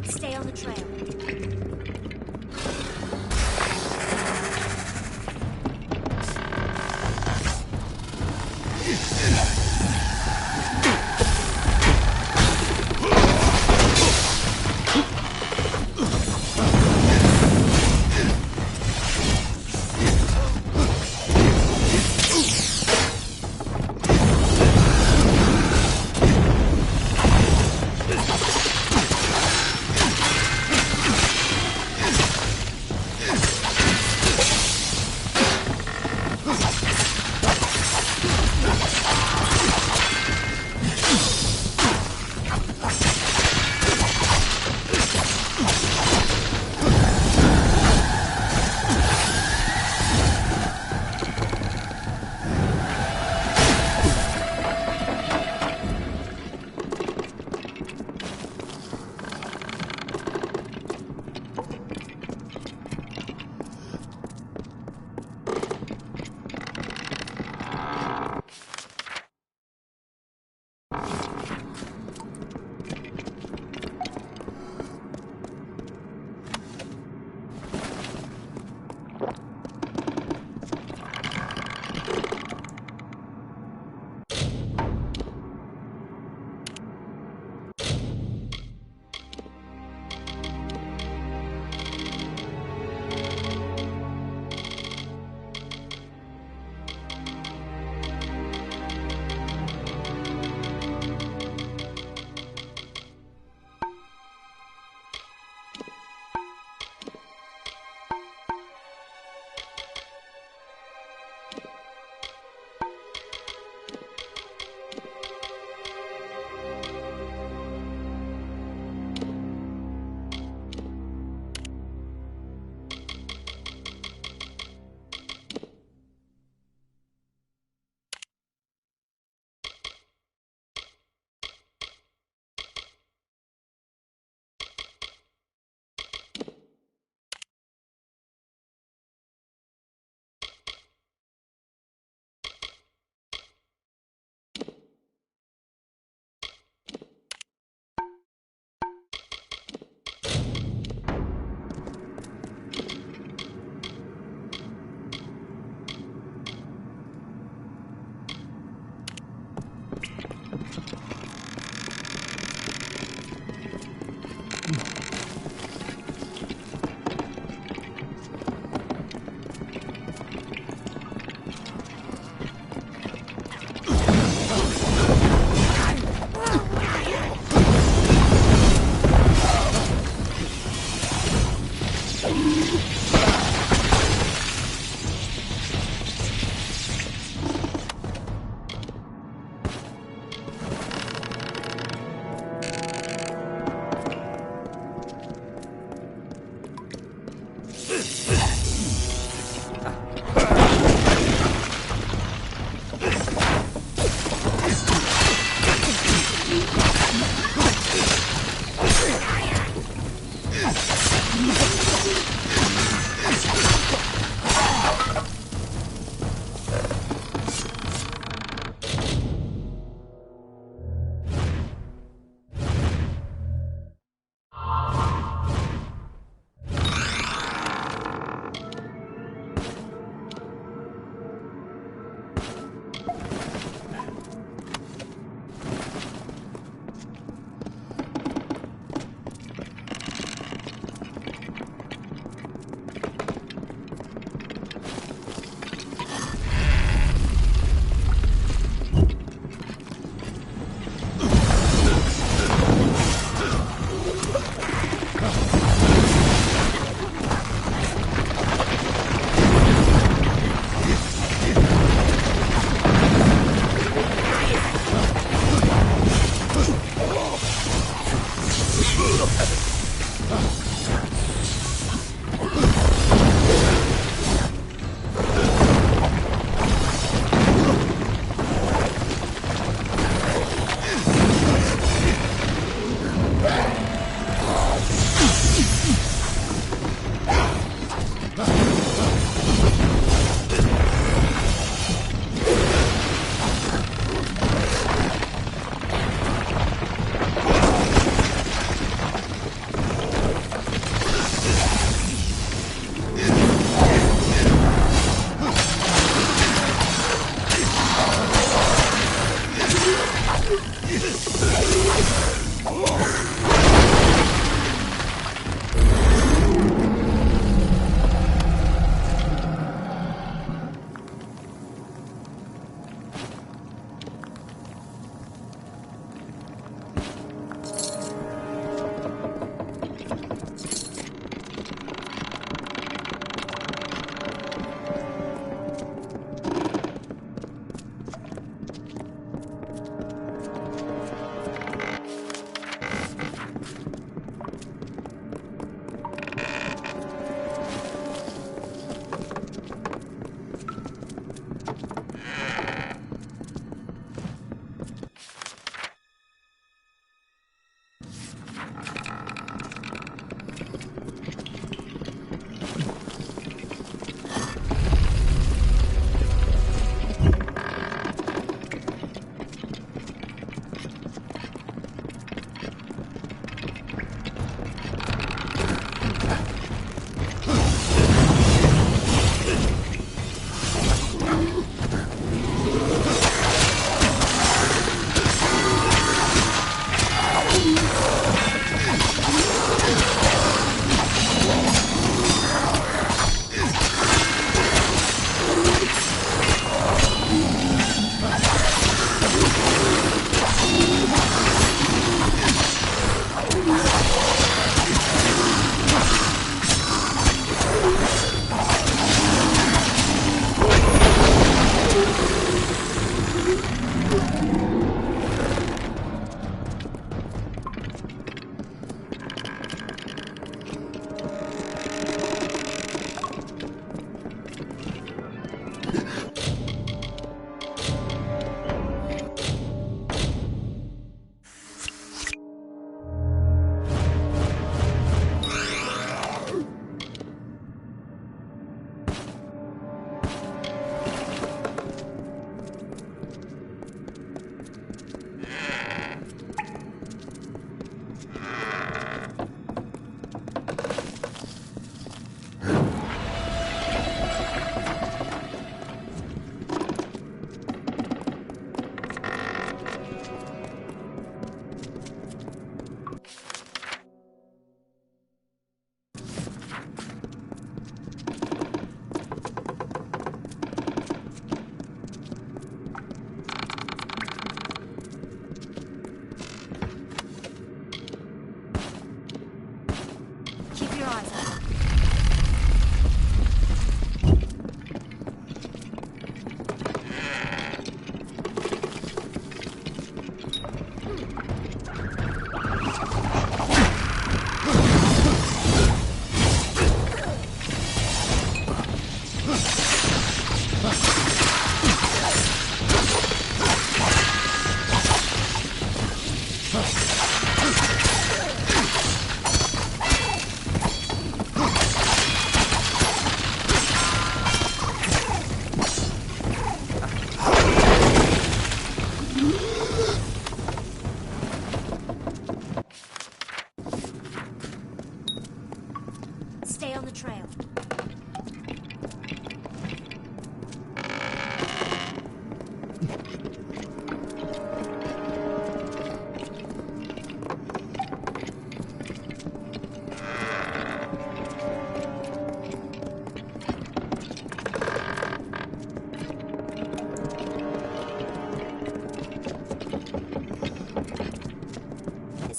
Stay on the trail.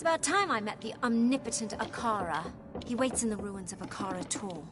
About time I met the omnipotent Akara. He waits in the ruins of Akara Tor.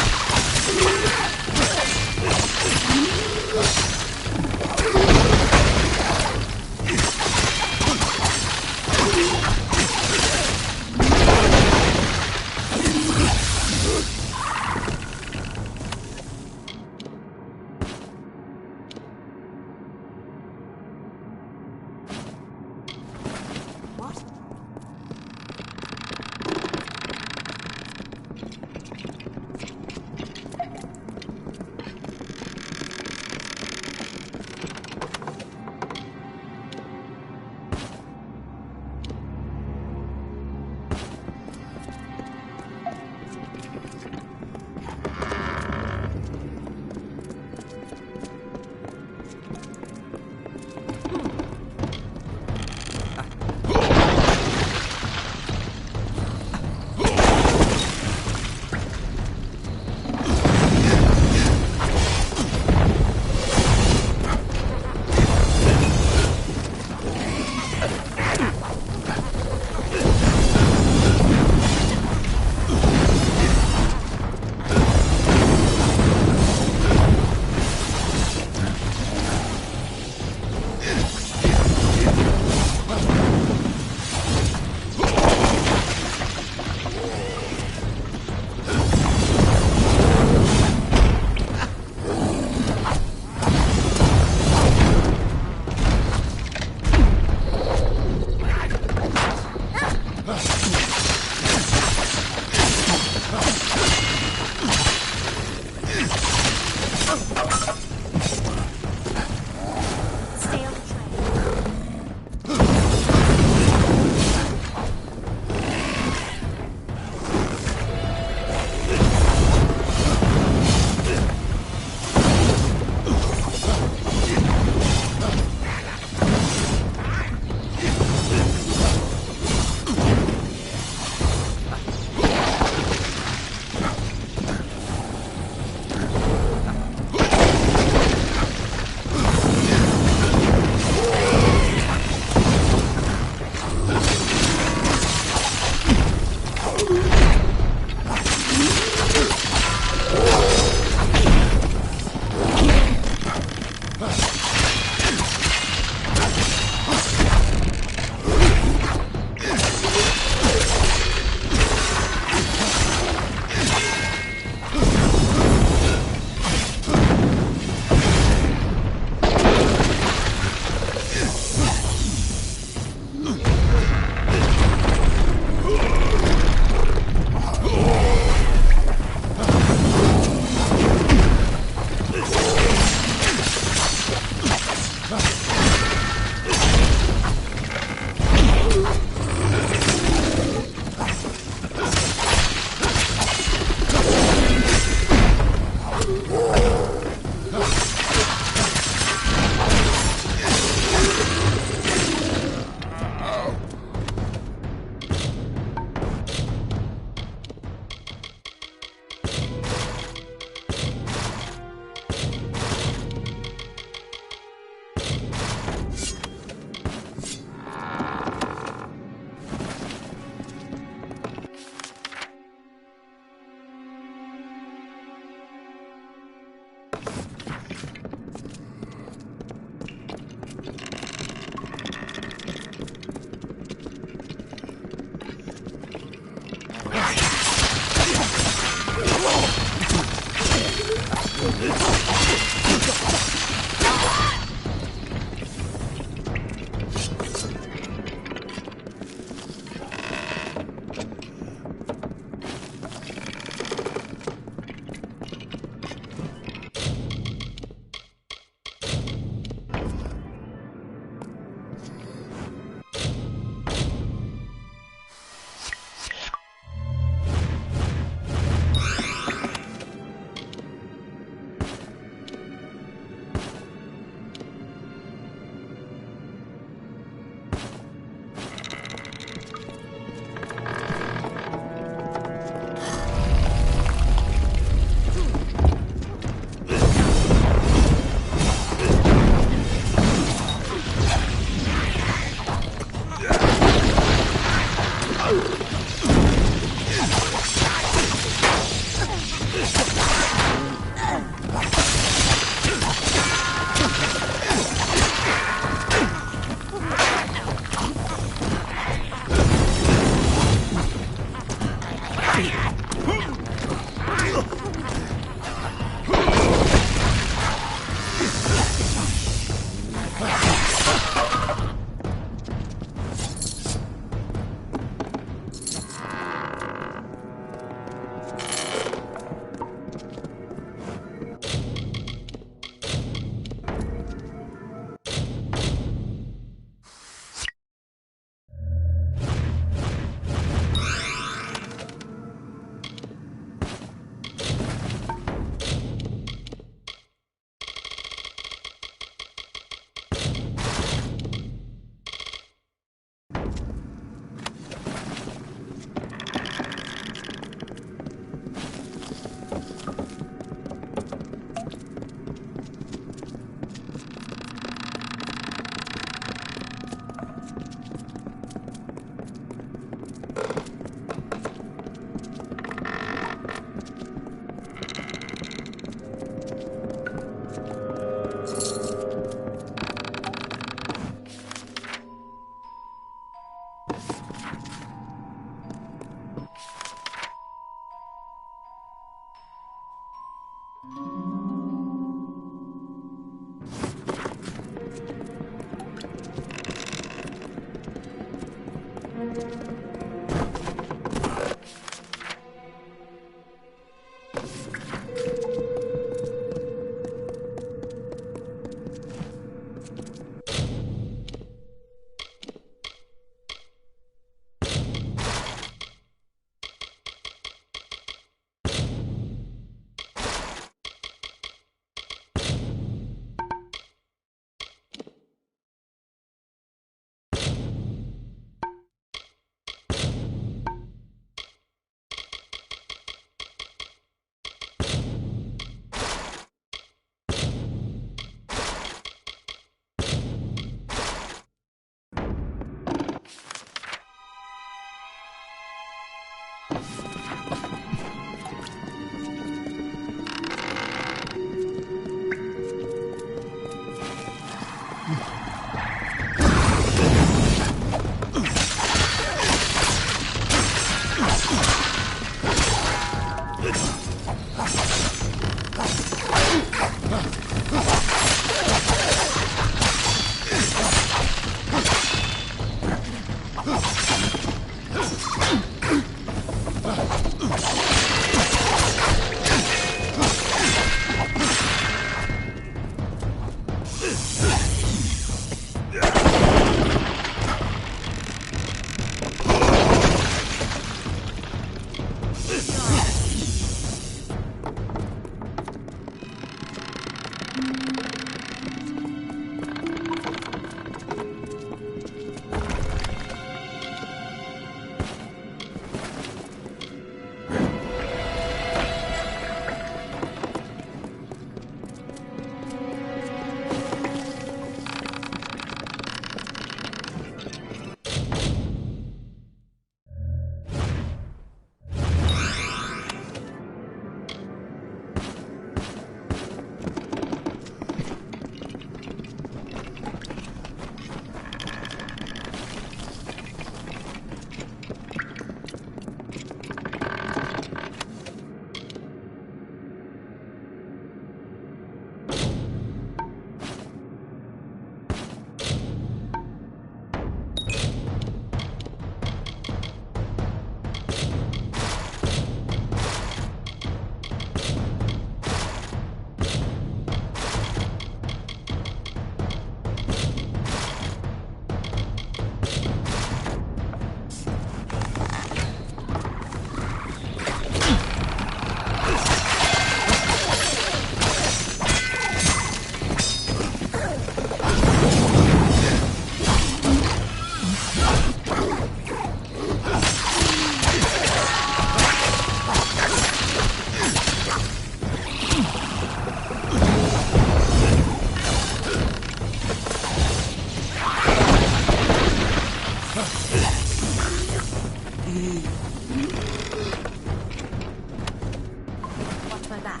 Watch my back.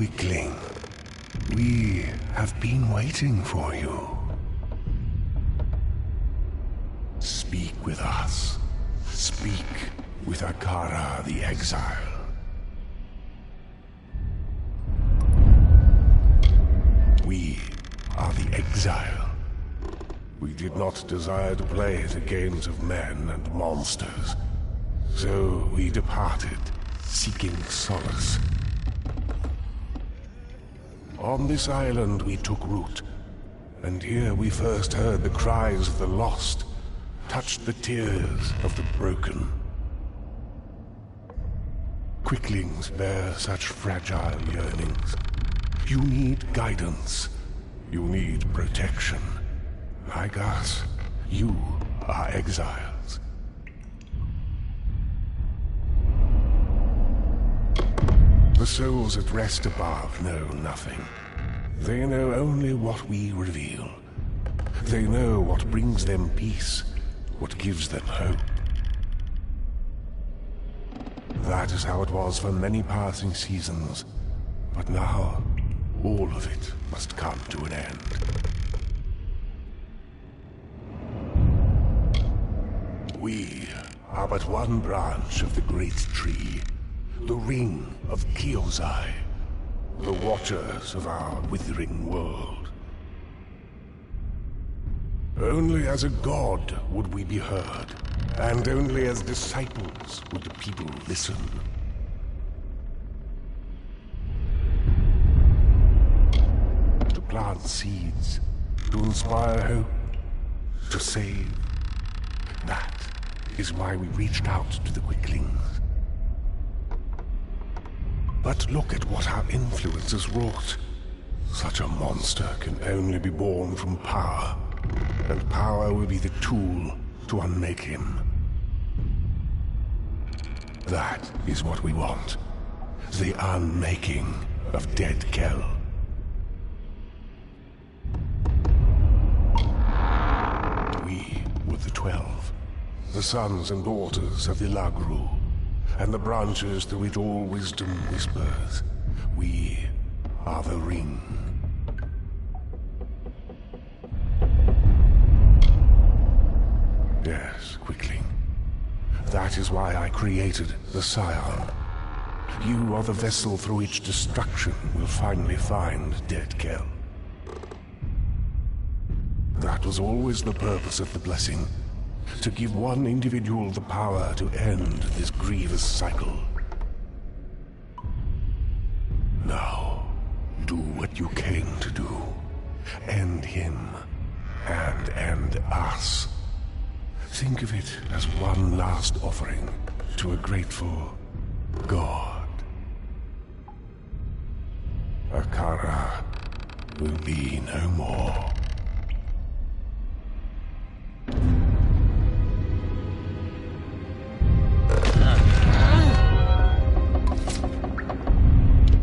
Quickling, we have been waiting for you. Speak with us. Speak with Akara the Exile. We are the Exile. We did not desire to play the games of men and monsters. So we departed, seeking solace. On this island we took root, and here we first heard the cries of the lost, touched the tears of the broken. Quicklings bear such fragile yearnings. You need guidance. You need protection. Like us, you are exiles. The souls at rest above know nothing. They know only what we reveal. They know what brings them peace, what gives them hope. That is how it was for many passing seasons. But now, all of it must come to an end. We are but one branch of the great tree. The ring of Kyozai, the watchers of our withering world. Only as a god would we be heard, and only as disciples would the people listen. To plant seeds, to inspire hope, to save. That is why we reached out to the Quicklings. But look at what our influence has wrought. Such a monster can only be born from power, and power will be the tool to unmake him. That is what we want. The unmaking of Dead Kell. We were the 12, the sons and daughters of the Lagru, and the branches through which all wisdom whispers. We are the ring. Yes, Quickling. That is why I created the Scion. You are the vessel through which destruction will finally find Dead Kell. That was always the purpose of the blessing. To give one individual the power to end this grievous cycle. Now, do what you came to do. End him, and end us. Think of it as one last offering to a grateful god. Akara will be no more.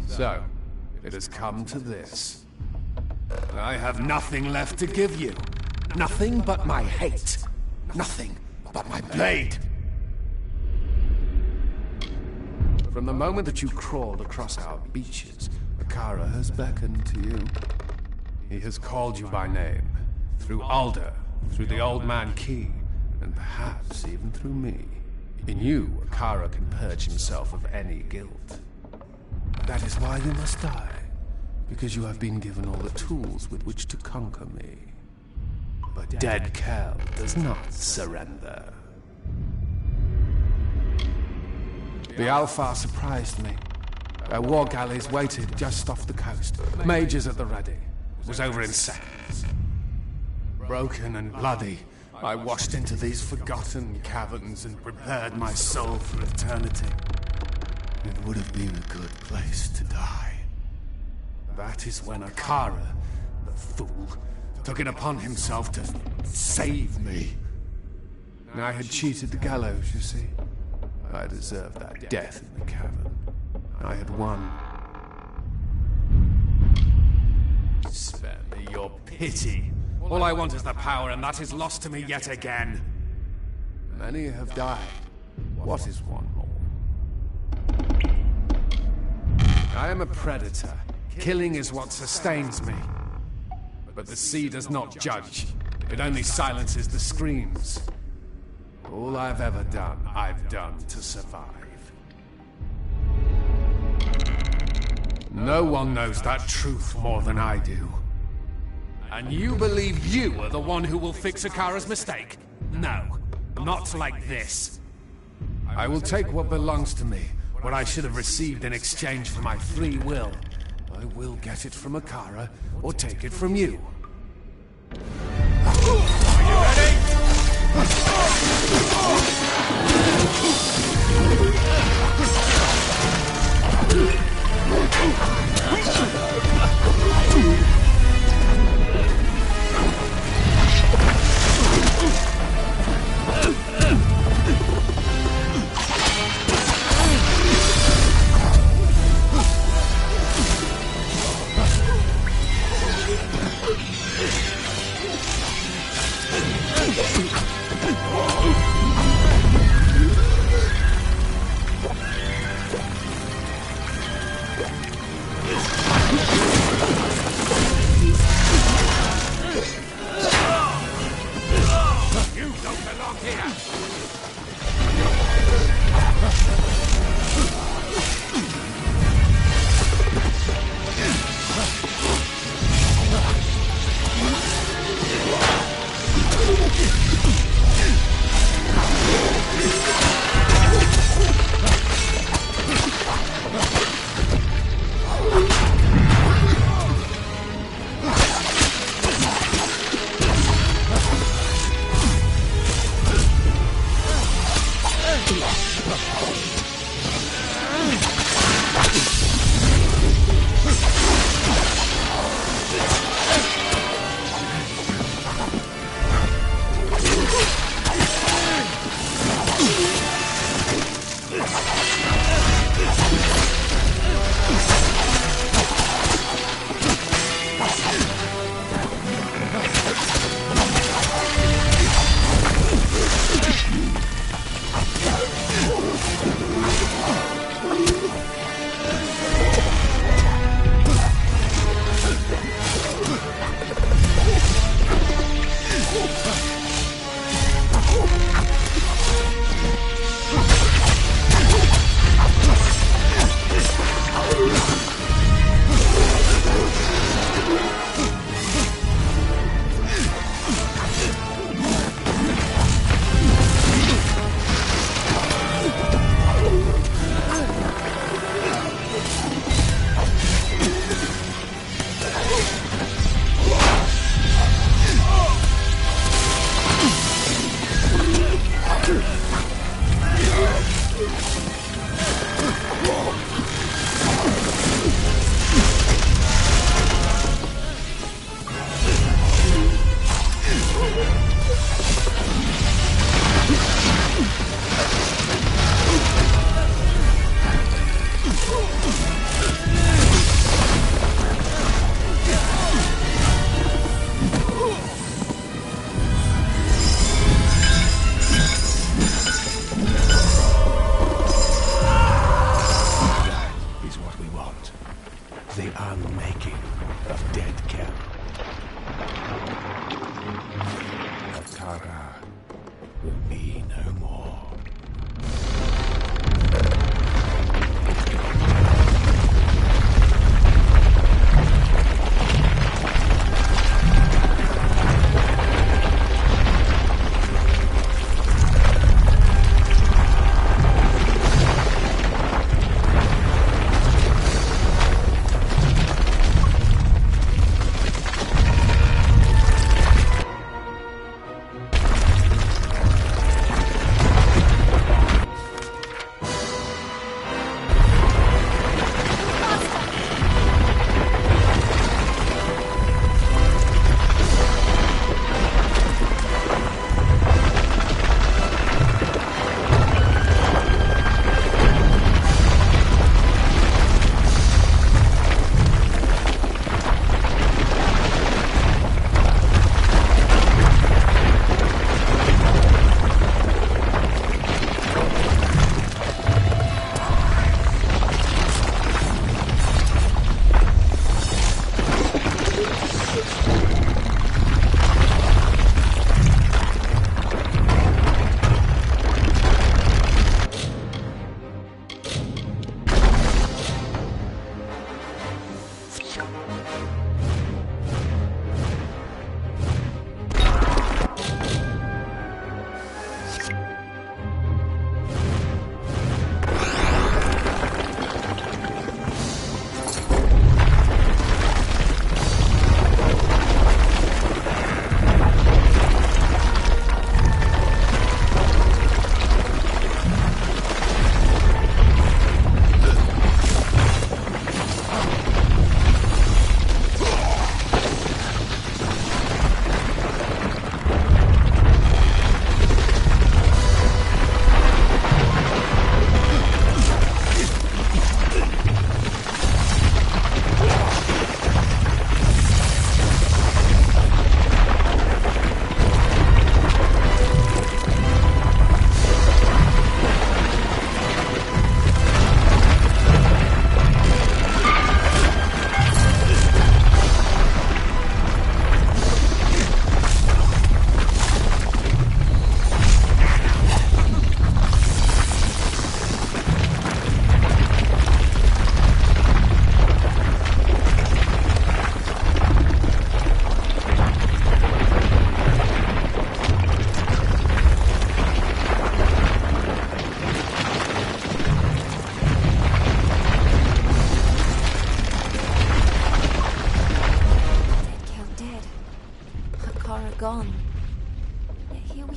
So, it has come to this. I have nothing left to give you. Nothing but my hate. Nothing but my blade. From the moment that you crawled across our beaches, Akara has beckoned to you. He has called you by name. Through Alder, through the Old Man Key, and perhaps even through me. In you, Akara can purge himself of any guilt. That is why you must die, because you have been given all the tools with which to conquer me. But Dead Kell does not surrender. The Alpha surprised me. Their war galleys waited just off the coast. Mages at the ready. It was over in seconds. Broken and bloody, I washed into these forgotten caverns and prepared my soul for eternity. It would have been a good place to die. That is when Akara, the fool, took it upon himself to save me. I had cheated the gallows, you see. I deserved that death in the cavern. I had won. Spare me your pity. All I want is the power, and that is lost to me yet again. Many have died. What is one more? I am a predator, Killing is what sustains me. But the sea does not judge. It only silences the screams. All I've ever done, I've done to survive. No one knows that truth more than I do. And you believe you are the one who will fix Akara's mistake? No, not like this. I will take what belongs to me, what I should have received in exchange for my free will. I will get it from Akara, or take it from you. Are you ready?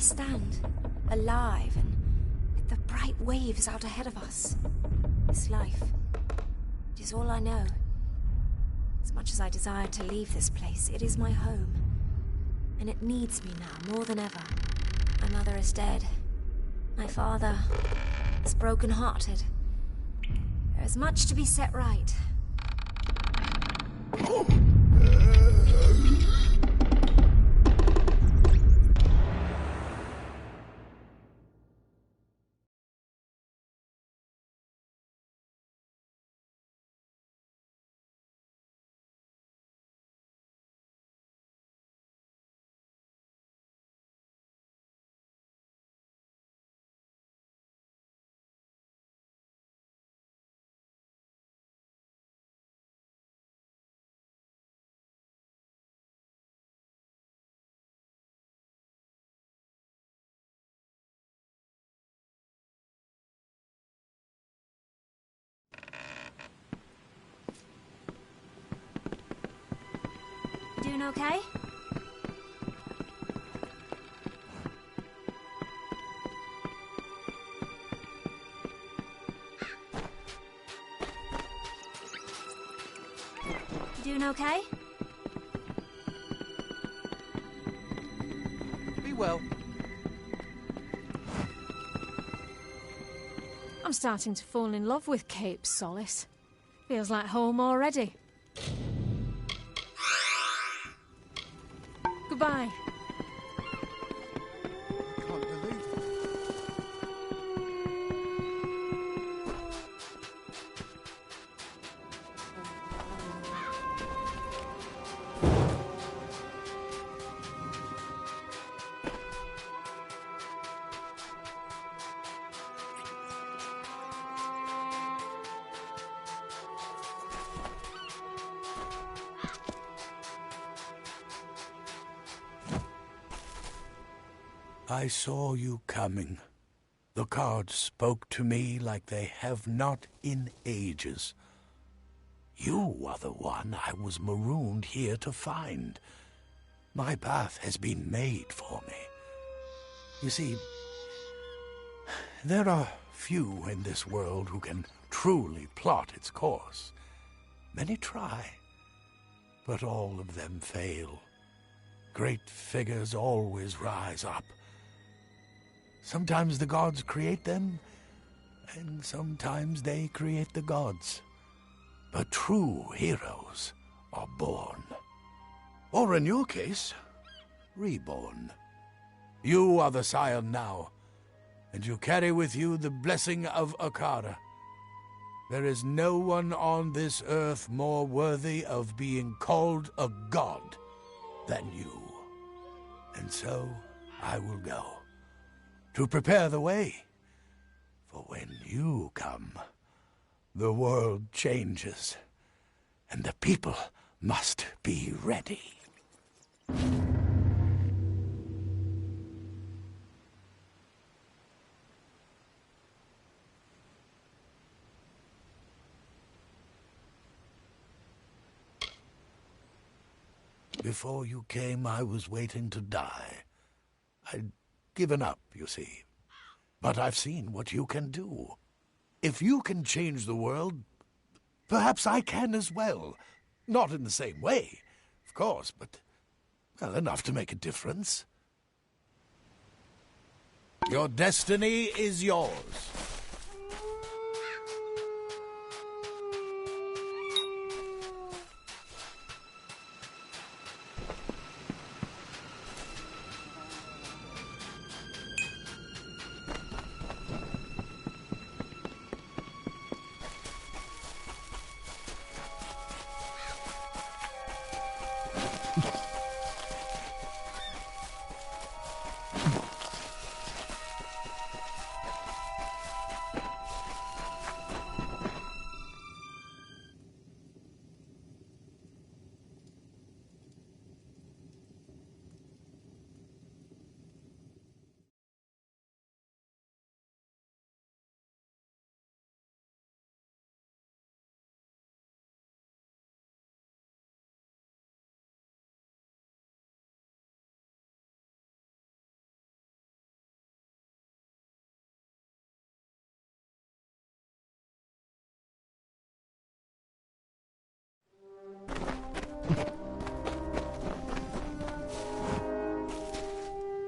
stand, alive, and with the bright waves out ahead of us. This life, it is all I know. As much as I desire to leave this place, it is my home. And it needs me now more than ever. My mother is dead. My father is broken-hearted. There is much to be set right. Doing okay? Doing okay? Be well. I'm starting to fall in love with Cape Solace. Feels like home already. Goodbye. I can't believe it. I saw you coming. The cards spoke to me like they have not in ages. You are the one I was marooned here to find. My path has been made for me. You see, there are few in this world who can truly plot its course. Many try, but all of them fail. Great figures always rise up. Sometimes the gods create them, and sometimes they create the gods. But true heroes are born. Or in your case, reborn. You are the scion now, and you carry with you the blessing of Akara. There is no one on this earth more worthy of being called a god than you. And so I will go, to prepare the way. For when you come, the world changes, and the people must be ready. Before you came, I was waiting to die. I'd given up, you see. But I've seen what you can do. If you can change the world, perhaps I can as well. Not in the same way, of course, but, well, enough to make a difference. Your destiny is yours.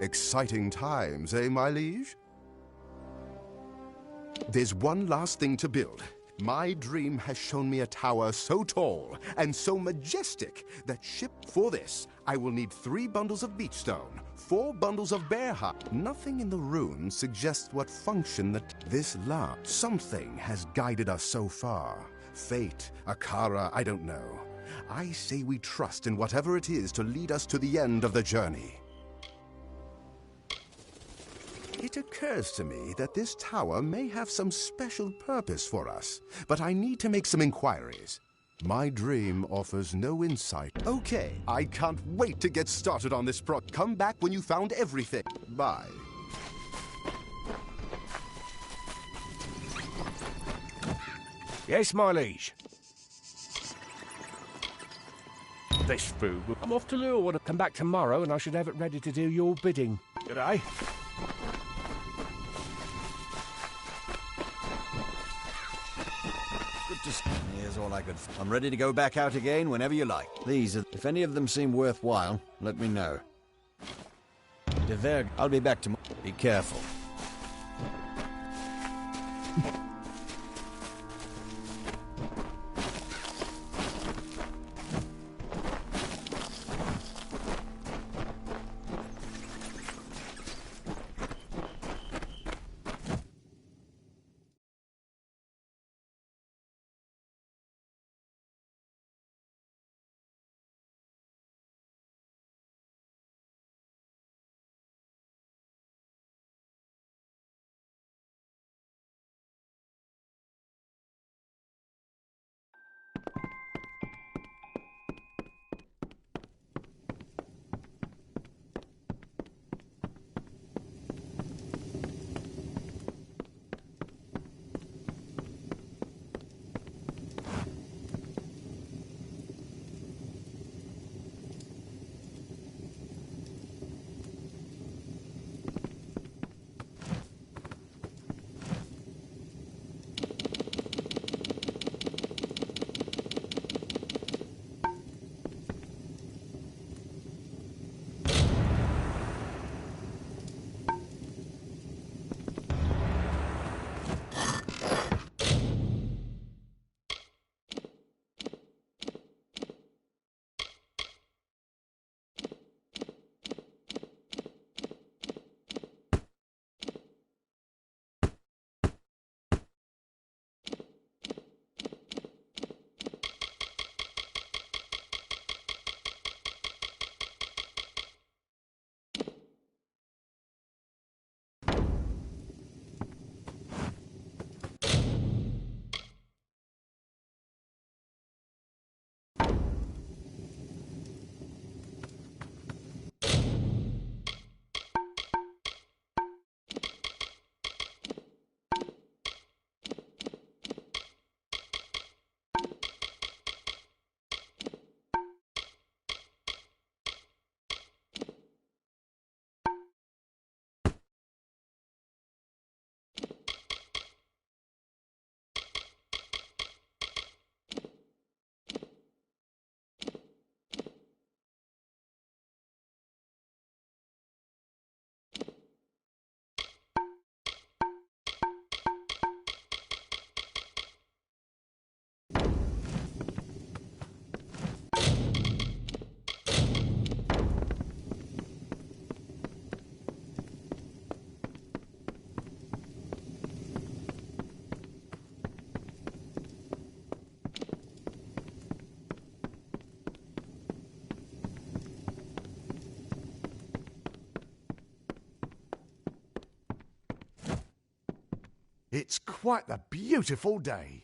Exciting times, eh, my liege? There's one last thing to build. My dream has shown me a tower so tall and so majestic that for this, I will need 3 bundles of beach stone, 4 bundles of bear hide. Nothing in the runes suggests what function this something has guided us so far. Fate, Akara, I don't know. I say we trust in whatever it is to lead us to the end of the journey. It occurs to me that this tower may have some special purpose for us, but I need to make some inquiries. My dream offers no insight. Okay, I can't wait to get started on this Come back when you found everything. Bye. Yes, my liege. This food. I'm off to Lure. I'll come back tomorrow and I should have it ready to do your bidding. G'day. Here's all I could. I'm ready to go back out again whenever you like. If any of them seem worthwhile, let me know. De Verg, I'll be back tomorrow. Be careful. It's quite the beautiful day.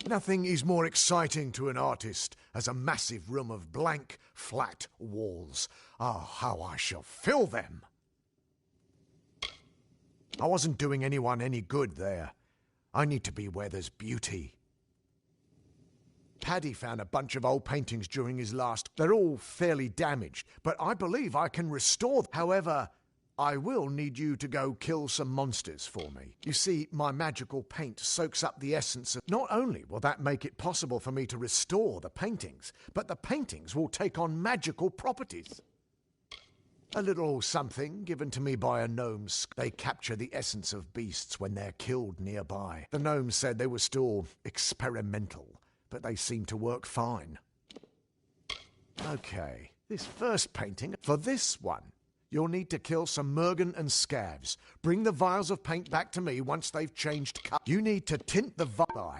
Nothing is more exciting to an artist as a massive room of blank, flat walls. Oh, how I shall fill them! I wasn't doing anyone any good there. I need to be where there's beauty. Paddy found a bunch of old paintings during his last... They're all fairly damaged, but I believe I can restore them. However, I will need you to go kill some monsters for me. You see, my magical paint soaks up the essence of... Not only will that make it possible for me to restore the paintings, but the paintings will take on magical properties. A little something given to me by a gnome. They capture the essence of beasts when they're killed nearby. The gnomes said they were still experimental, but they seem to work fine. Okay, this first painting. For this one, you'll need to kill some Mergen and Scavs. Bring the vials of paint back to me once they've changed color. You need to tint the vial.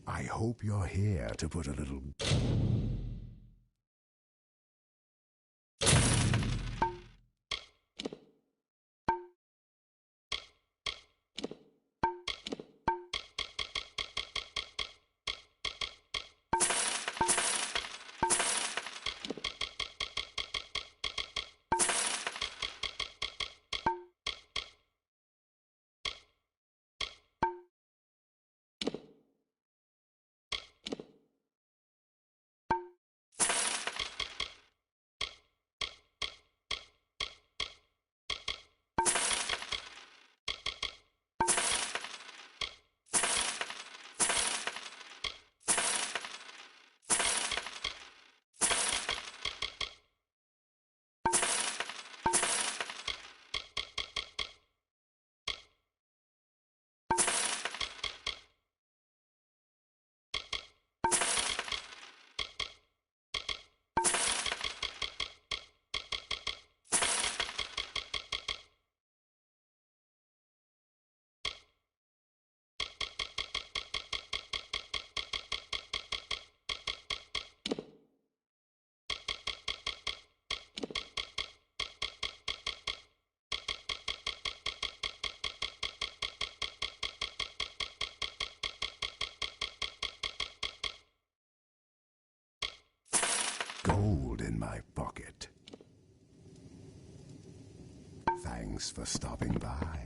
I hope you're here to put a little... Gold in my pocket. Thanks for stopping by.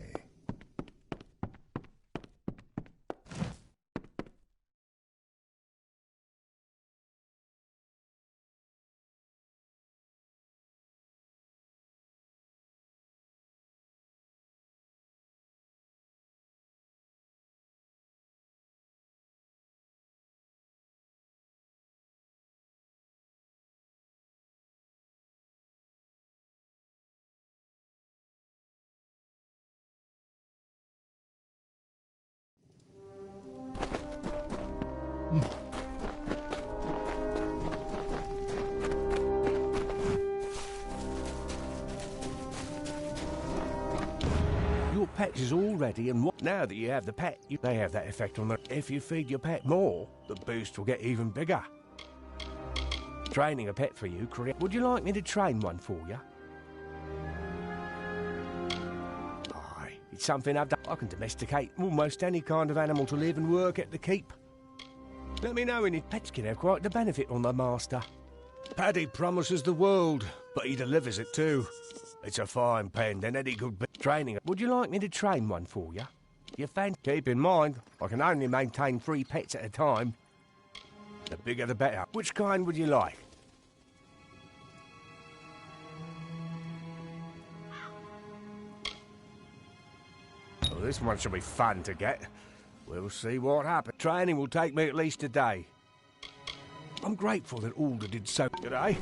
Your pet is all ready, and now that you have the pet, they have that effect on the... If you feed your pet more, the boost will get even bigger. Training a pet for you, would you like me to train one for you? Aye, it's something I've done. I can domesticate almost any kind of animal to live and work at the keep. Let me know when his pets can have quite the benefit on the master. Paddy promises the world, but he delivers it too. It's a fine pen, and any good training. Would you like me to train one for you? You keep in mind, I can only maintain 3 pets at a time. The bigger the better. Which kind would you like? Well, this one should be fun to get. We'll see what happens. Training will take me at least a day. I'm grateful that Alder did so. G'day.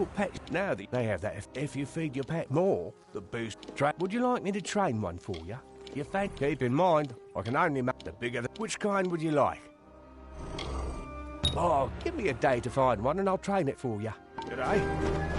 Your pet, now they have that. If you feed your pet more, the boost. Would you like me to train one for you? You keep in mind, I can only make the bigger. Which kind would you like? Oh, give me a day to find one and I'll train it for you. G'day.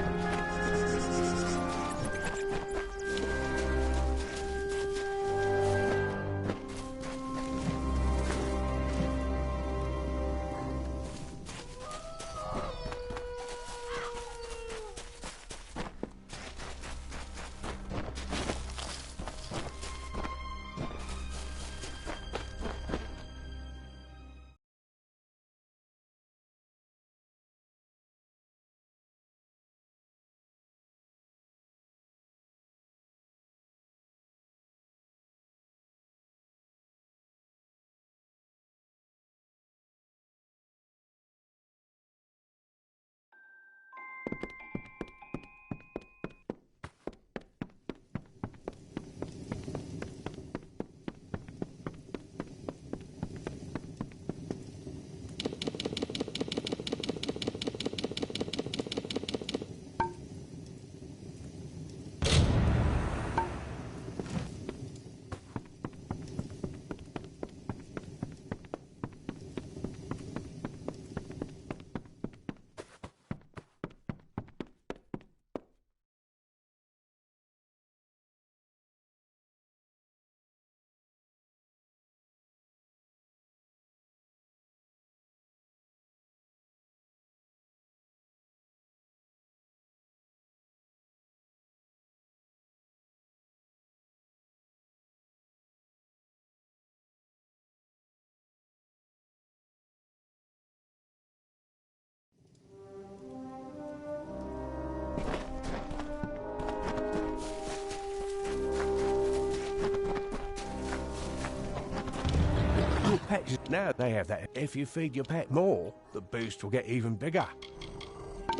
Pets, now they have that. If you feed your pet more, the boost will get even bigger.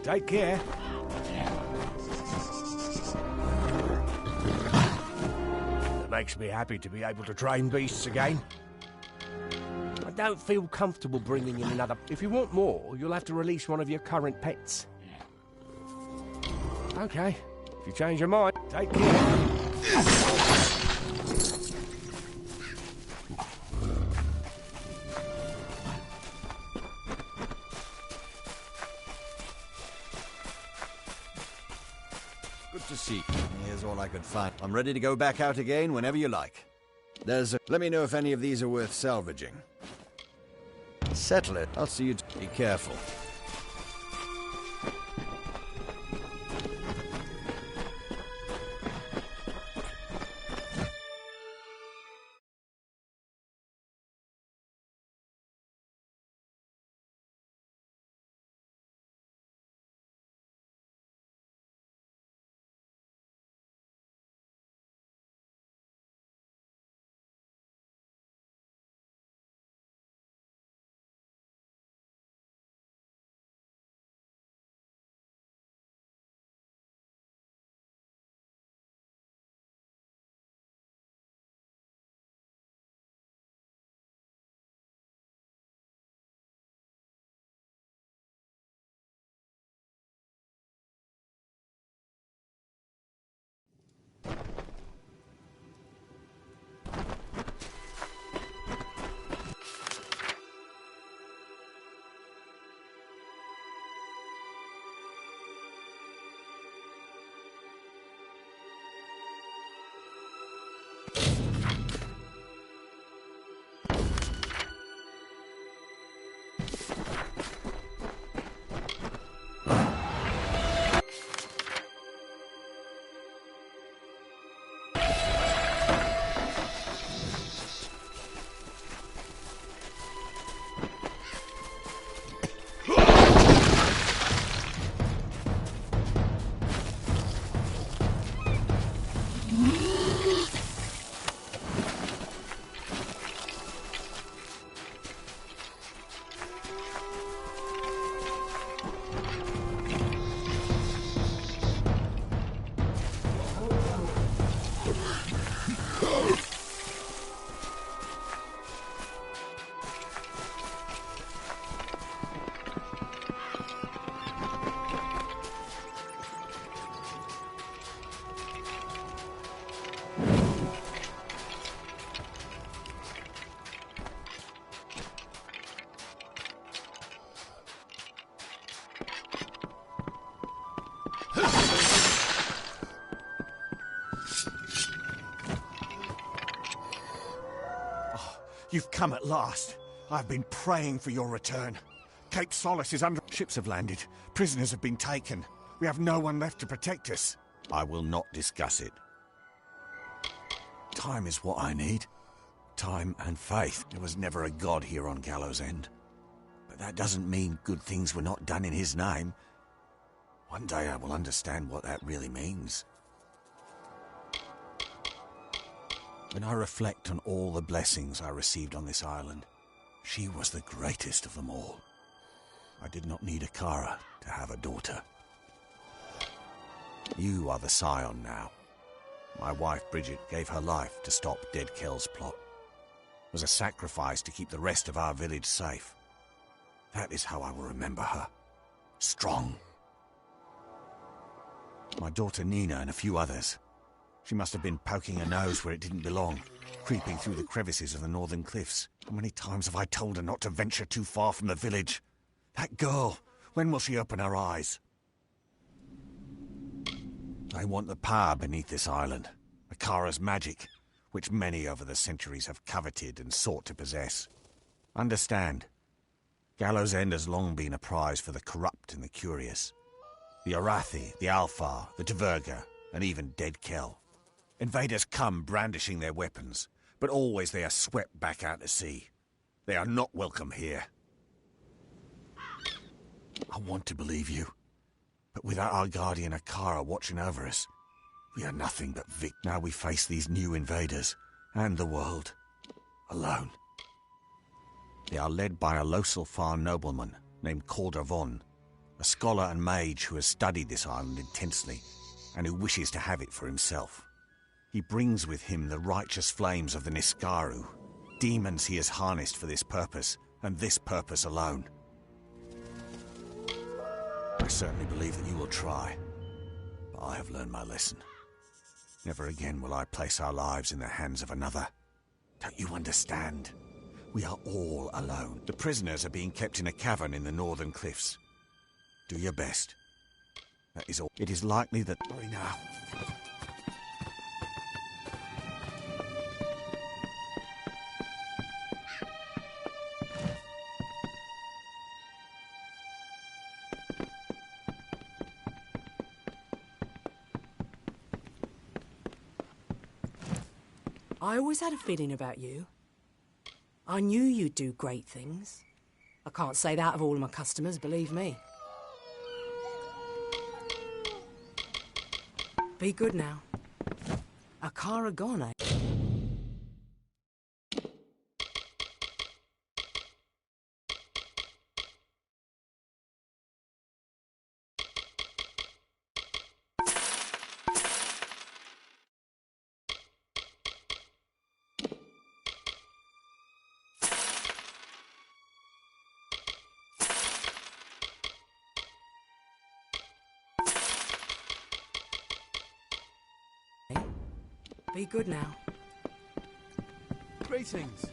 Take care. It makes me happy to be able to train beasts again. I don't feel comfortable bringing in another. If you want more, you'll have to release one of your current pets. Okay, if you change your mind, take care. To see. Here's all I could find. I'm ready to go back out again whenever you like. Let me know if any of these are worth salvaging. Settle it. I'll see you. Be careful. You've come at last. I've been praying for your return. Cape Solace is under... Ships have landed. Prisoners have been taken. We have no one left to protect us. I will not discuss it. Time is what I need. Time and faith. There was never a god here on Gallows End. But that doesn't mean good things were not done in his name. One day I will understand what that really means. When I reflect on all the blessings I received on this island, she was the greatest of them all. I did not need a Kara to have a daughter. You are the scion now. My wife Bridget gave her life to stop Dead Kell's plot. It was a sacrifice to keep the rest of our village safe. That is how I will remember her. Strong. My daughter Nina and a few others. She must have been poking her nose where it didn't belong, creeping through the crevices of the northern cliffs. How many times have I told her not to venture too far from the village? That girl, when will she open her eyes? I want the power beneath this island, Akara's magic, which many over the centuries have coveted and sought to possess. Understand, Gallows End has long been a prize for the corrupt and the curious. The Arathi, the Alfar, the Tverga, and even Dead Kell. Invaders come brandishing their weapons, but always they are swept back out to sea. They are not welcome here. I want to believe you, but without our guardian Akara watching over us, we are nothing but Now we face these new invaders, and the world, alone. They are led by a Loselfar nobleman named Calder Von, a scholar and mage who has studied this island intensely, and who wishes to have it for himself. He brings with him the righteous flames of the Niskaru, demons he has harnessed for this purpose, and this purpose alone. I certainly believe that you will try, but I have learned my lesson. Never again will I place our lives in the hands of another. Don't you understand? We are all alone. The prisoners are being kept in a cavern in the northern cliffs. Do your best. That is all. It is likely that... Hurry now. I always had a feeling about you. I knew you'd do great things. I can't say that of all of my customers, believe me. Be good now. Akara gone, eh? Be good now. Greetings.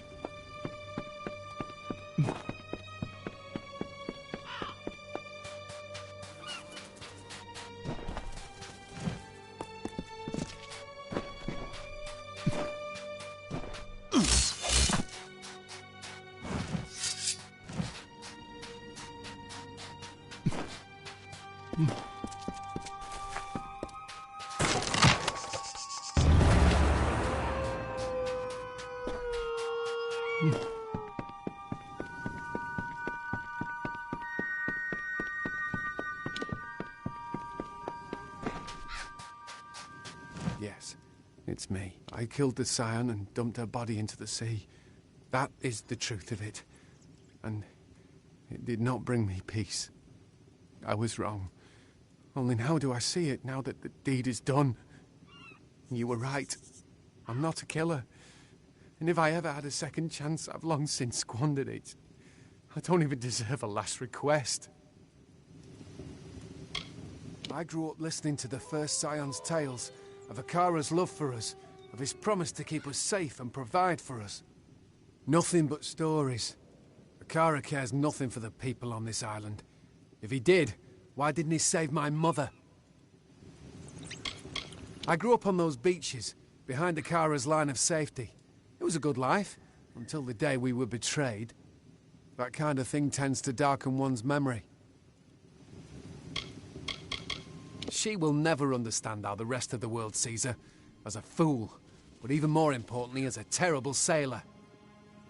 Yes, it's me. I killed the scion and dumped her body into the sea. That is the truth of it. And it did not bring me peace. I was wrong. Only now do I see it, now that the deed is done. You were right. I'm not a killer. And if I ever had a second chance, I've long since squandered it. I don't even deserve a last request. I grew up listening to the first Scion's tales of Akara's love for us, of his promise to keep us safe and provide for us. Nothing but stories. Akara cares nothing for the people on this island. If he did, why didn't he save my mother? I grew up on those beaches, behind Akara's line of safety. It was a good life, Until the day we were betrayed. That kind of thing tends to darken one's memory. She will never understand how the rest of the world sees her. As a fool, but even more importantly, as a terrible sailor.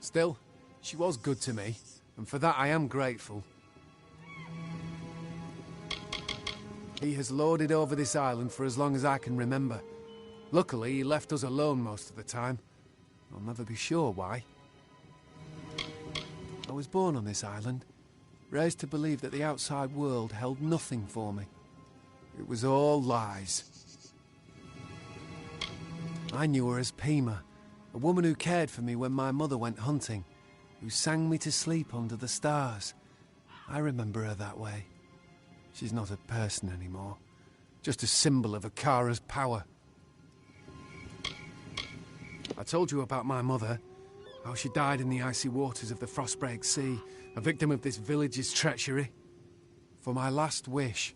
Still, she was good to me, and for that I am grateful. He has lorded over this island for as long as I can remember. Luckily, he left us alone most of the time. I'll never be sure why. I was born on this island, raised to believe that the outside world held nothing for me. It was all lies. I knew her as Pima, a woman who cared for me when my mother went hunting, who sang me to sleep under the stars. I remember her that way. She's not a person anymore, just a symbol of Akara's power. I told you about my mother, how she died in the icy waters of the Frostbreak Sea, a victim of this village's treachery. For my last wish,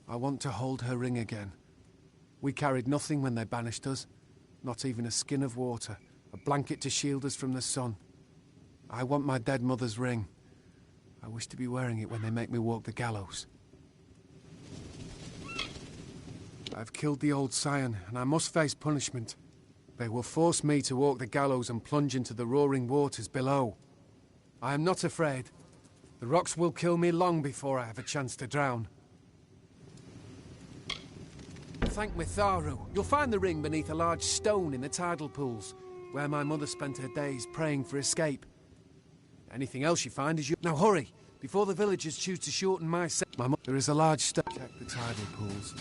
I want to hold her ring again. We carried nothing when they banished us, not even a skin of water, a blanket to shield us from the sun. I want my dead mother's ring. I wish to be wearing it when they make me walk the gallows. I've killed the old scion, and I must face punishment. They will force me to walk the gallows and plunge into the roaring waters below. I am not afraid. The rocks will kill me long before I have a chance to drown. Thank Mitharu. You'll find the ring beneath a large stone in the tidal pools, where my mother spent her days praying for escape. Anything else you find is you. Now hurry, before the villagers choose to shorten my there is a large stone. Check the tidal pools.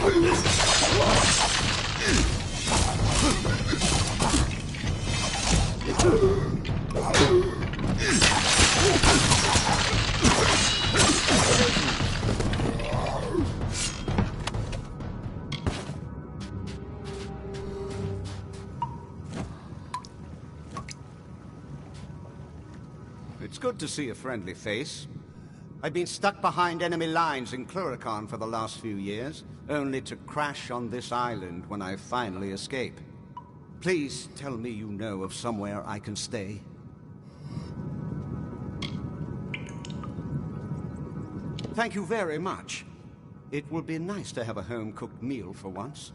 It's good to see a friendly face. I've been stuck behind enemy lines in Cluracan for the last few years, only to crash on this island when I finally escape. Please tell me you know of somewhere I can stay. Thank you very much. It would be nice to have a home-cooked meal for once.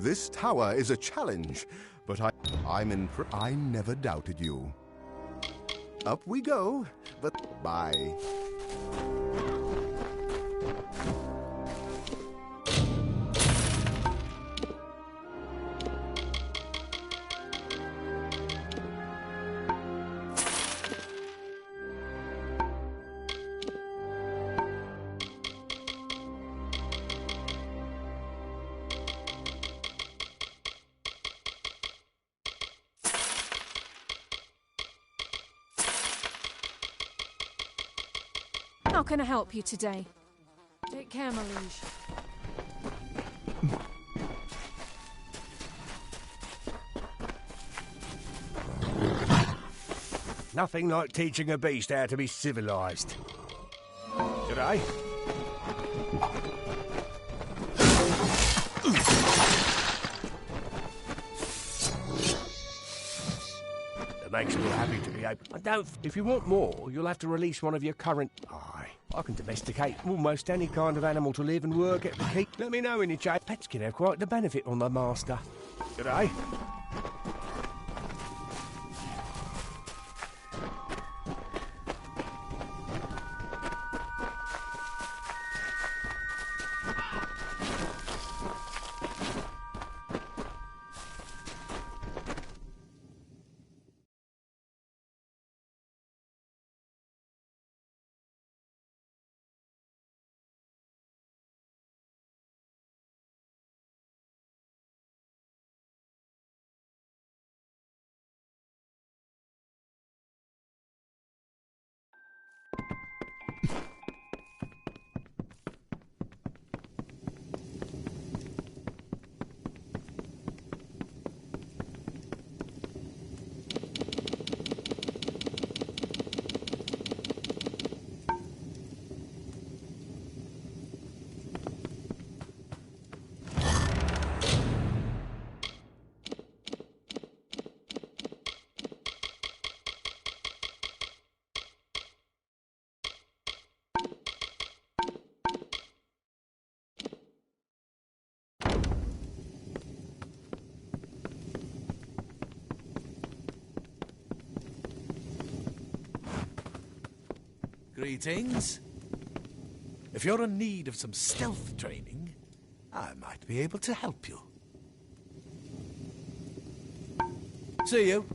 This tower is a challenge, but I never doubted you. Up we go, but bye. How can I help you today? Take care, my liege. Nothing like teaching a beast how to be civilized. Did I? It makes me happy to be able... I don't... If you want more, you'll have to release one of your current... Aye. I can domesticate almost any kind of animal to live and work at the keep. Let me know when you change. Pets can have quite the benefit on the master. Good day. Greetings. If you're in need of some stealth training, I might be able to help you. See you.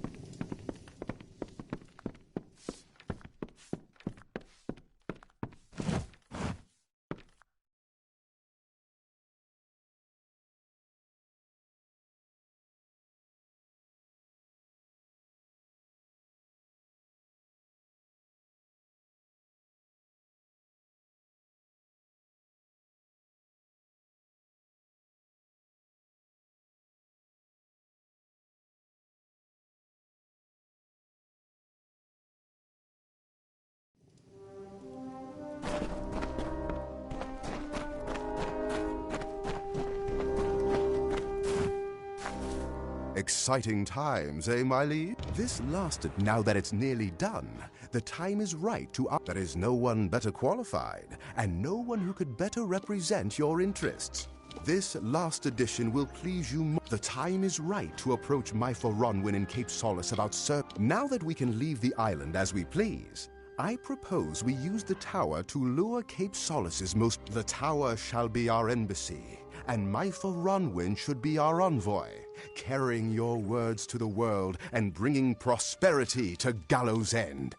Exciting times, eh, my liege? This lasted. Now that it's nearly done, the time is right to up. There is no one better qualified, and no one who could better represent your interests. This last edition will please you more. The time is right to approach Myfa Ronwyn in Cape Solace about Now that we can leave the island as we please, I propose we use the tower to lure Cape Solace's most... The tower shall be our embassy, and Myfa Ronwyn should be our envoy, carrying your words to the world and bringing prosperity to Gallows End.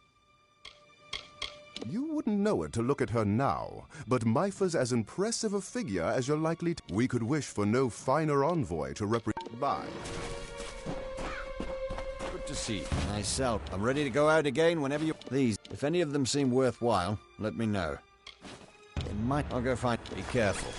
You wouldn't know it to look at her now, but Myfa's as impressive a figure as you're likely to... We could wish for no finer envoy to represent... Bye. Good to see you. Myself. I'm ready to go out again whenever you... These, if any of them seem worthwhile, let me know. I'll go find... Be careful.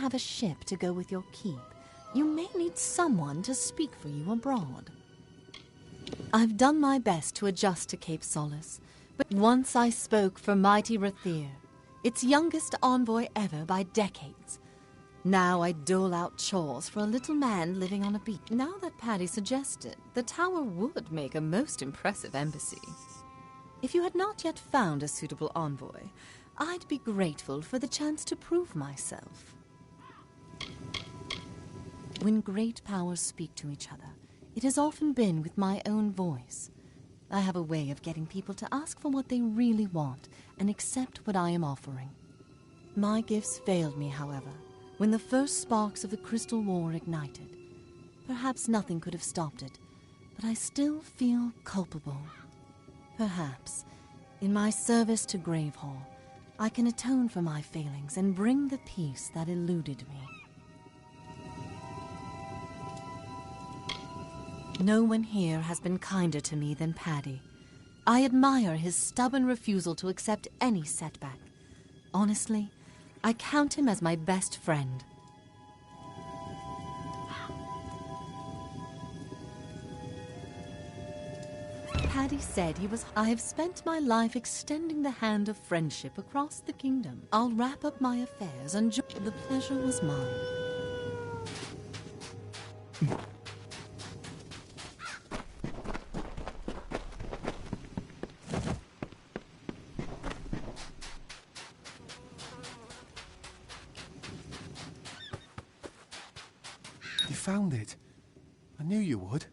have a ship to go with your keep, you may need someone to speak for you abroad. I've done my best to adjust to Cape Solace, but once I spoke for mighty Rathir, its youngest envoy ever by decades. Now I dole out chores for a little man living on a beach. Now that Paddy suggested, the tower would make a most impressive embassy. If you had not yet found a suitable envoy, I'd be grateful for the chance to prove myself. When great powers speak to each other, it has often been with my own voice. I have a way of getting people to ask for what they really want and accept what I am offering. My gifts failed me, however, when the first sparks of the Crystal War ignited. Perhaps nothing could have stopped it, but I still feel culpable. Perhaps, in my service to Gravehall, I can atone for my failings and bring the peace that eluded me. No one here has been kinder to me than Paddy. I admire his stubborn refusal to accept any setback. Honestly, I count him as my best friend. Paddy said he was... I have spent my life extending the hand of friendship across the kingdom. I'll wrap up my affairs and the pleasure was mine. You found it. I knew you would.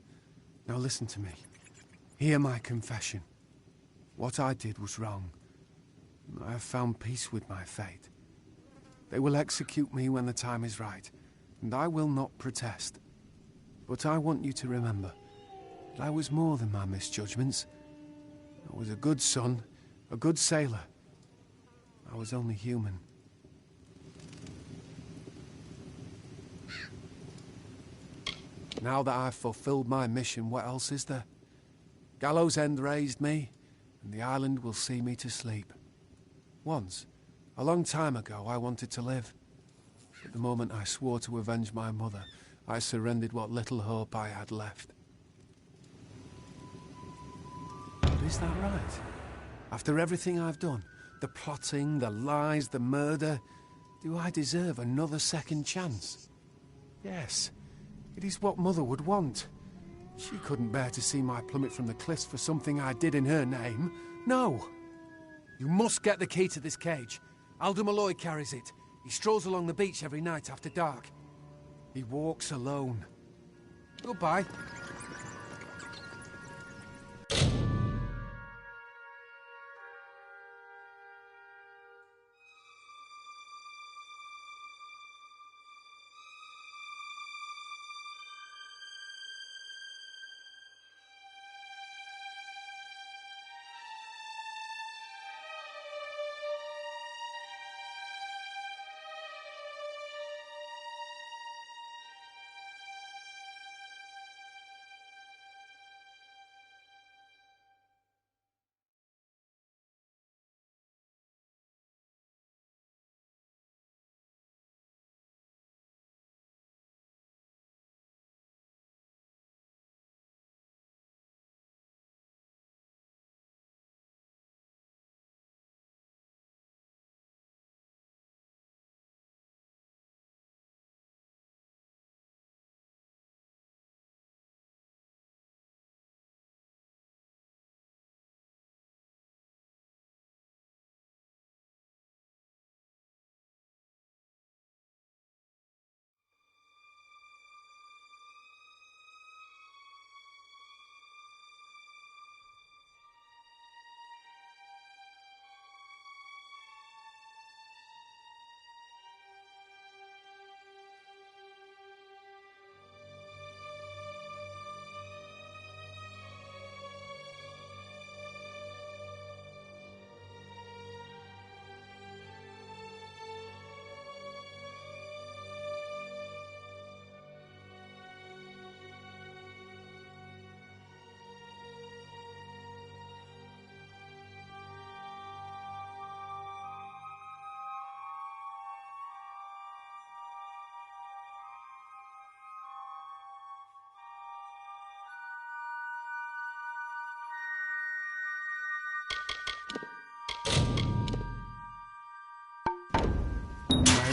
Now listen to me. Hear my confession. What I did was wrong. I have found peace with my fate. They will execute me when the time is right, and I will not protest. But I want you to remember that I was more than my misjudgments. I was a good son, a good sailor. I was only human. Now that I've fulfilled my mission, what else is there? Gallows End raised me, and the island will see me to sleep. Once, a long time ago, I wanted to live. But the moment I swore to avenge my mother, I surrendered what little hope I had left. But is that right? After everything I've done, the plotting, the lies, the murder, do I deserve another second chance? Yes. It is what Mother would want. She couldn't bear to see my plummet from the cliffs for something I did in her name. No! You must get the key to this cage. Amalur carries it. He strolls along the beach every night after dark. He walks alone. Goodbye.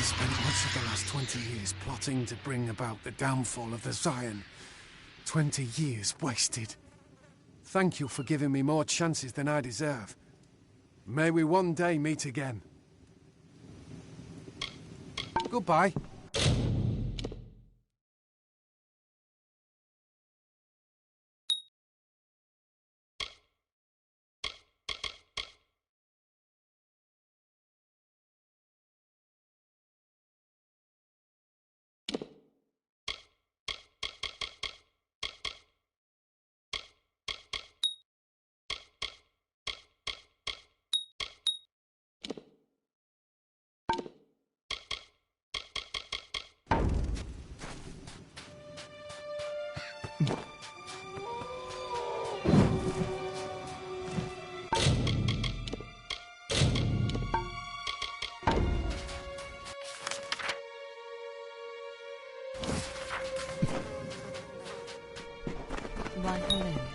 spent much of the last 20 years plotting to bring about the downfall of the Zion. 20 years wasted. Thank you for giving me more chances than I deserve. May we one day meet again. Goodbye. Violin.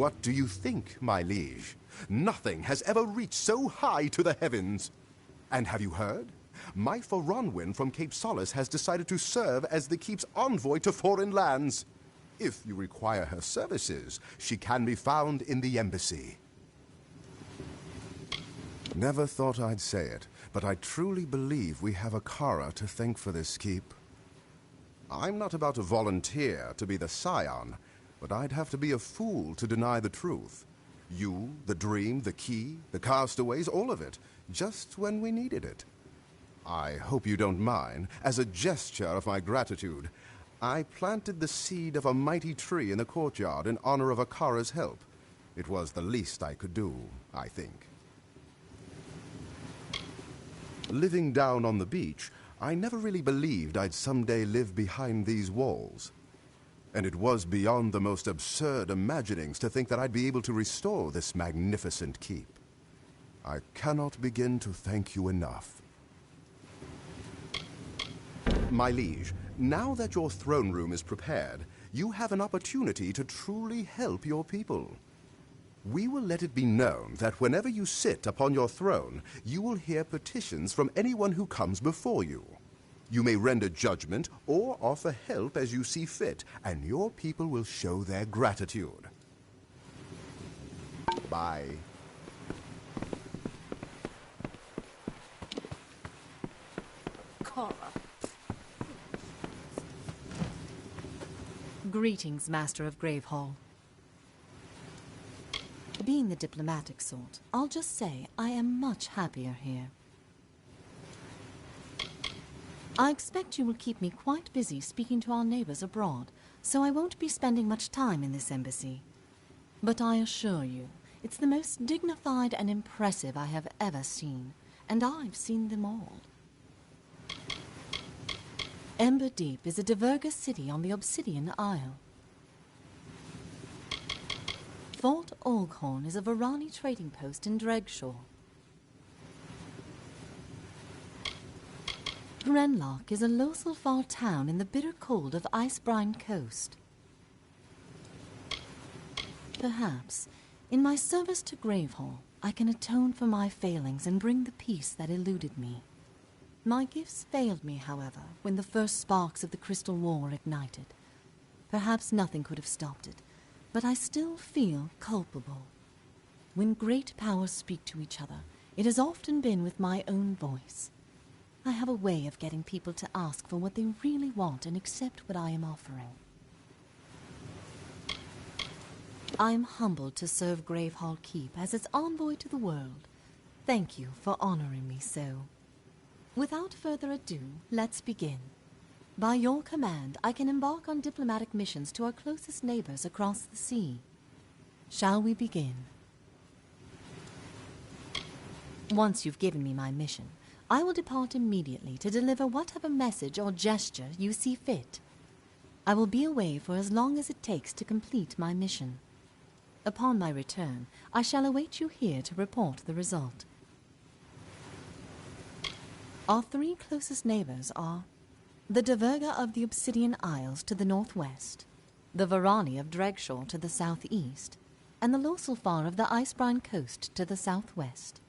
What do you think, my liege? Nothing has ever reached so high to the heavens. And have you heard? My Faronwyn from Cape Solace has decided to serve as the keep's envoy to foreign lands. If you require her services, she can be found in the embassy. Never thought I'd say it, but I truly believe we have a Kara to thank for this keep. I'm not about to volunteer to be the scion, but I'd have to be a fool to deny the truth. You, the dream, the key, the castaways, all of it, just when we needed it. I hope you don't mind. As a gesture of my gratitude, I planted the seed of a mighty tree in the courtyard in honor of Akara's help. It was the least I could do, I think. Living down on the beach, I never really believed I'd someday live behind these walls. And it was beyond the most absurd imaginings to think that I'd be able to restore this magnificent keep. I cannot begin to thank you enough. My liege, now that your throne room is prepared, you have an opportunity to truly help your people. We will let it be known that whenever you sit upon your throne, you will hear petitions from anyone who comes before you. You may render judgment or offer help as you see fit, and your people will show their gratitude. Bye. Cora. Greetings, Master of Gravehall. Being the diplomatic sort, I'll just say I am much happier here. I expect you will keep me quite busy speaking to our neighbors abroad, so I won't be spending much time in this embassy. But I assure you, it's the most dignified and impressive I have ever seen, and I've seen them all. Ember Deep is a Diverga city on the Obsidian Isle. Fort Olghorn is a Varani trading post in Dregshaw. Grenlock is a Loselfar town in the bitter cold of Icebrine Coast. Perhaps, in my service to Gravehall, I can atone for my failings and bring the peace that eluded me. My gifts failed me, however, when the first sparks of the Crystal War ignited. Perhaps nothing could have stopped it, but I still feel culpable. When great powers speak to each other, it has often been with my own voice. I have a way of getting people to ask for what they really want and accept what I am offering. I am humbled to serve Gravehall Keep as its envoy to the world. Thank you for honoring me so. Without further ado, let's begin. By your command, I can embark on diplomatic missions to our closest neighbors across the sea. Shall we begin? Once you've given me my mission, I will depart immediately to deliver whatever message or gesture you see fit. I will be away for as long as it takes to complete my mission. Upon my return, I shall await you here to report the result. Our three closest neighbors are the Diverga of the Obsidian Isles to the northwest, the Varani of Dregshaw to the southeast, and the Loselfar of the Icebrine Coast to the southwest.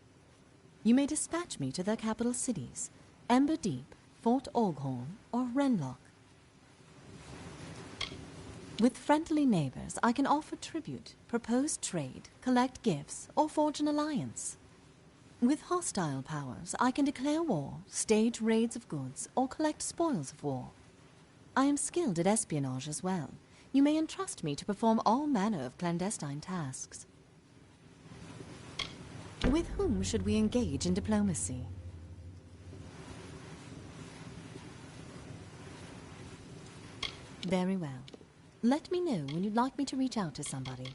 You may dispatch me to their capital cities, Ember Deep, Fort Olghorn, or Renlock. With friendly neighbors, I can offer tribute, propose trade, collect gifts, or forge an alliance. With hostile powers, I can declare war, stage raids of goods, or collect spoils of war. I am skilled at espionage as well. You may entrust me to perform all manner of clandestine tasks. With whom should we engage in diplomacy? Very well. Let me know when you'd like me to reach out to somebody.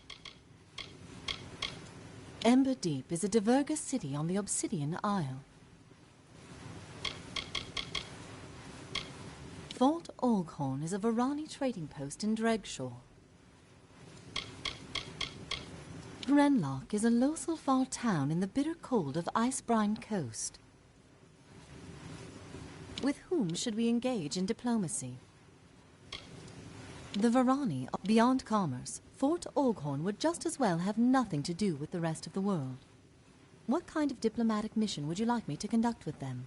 Ember Deep is a Diverga city on the Obsidian Isle. Fort Olghorn is a Varani trading post in Dregshaw. Grenlock is a Loselfar town in the bitter cold of Icebrine Coast. With whom should we engage in diplomacy? The Varani, beyond commerce, Fort Olghorn would just as well have nothing to do with the rest of the world. What kind of diplomatic mission would you like me to conduct with them?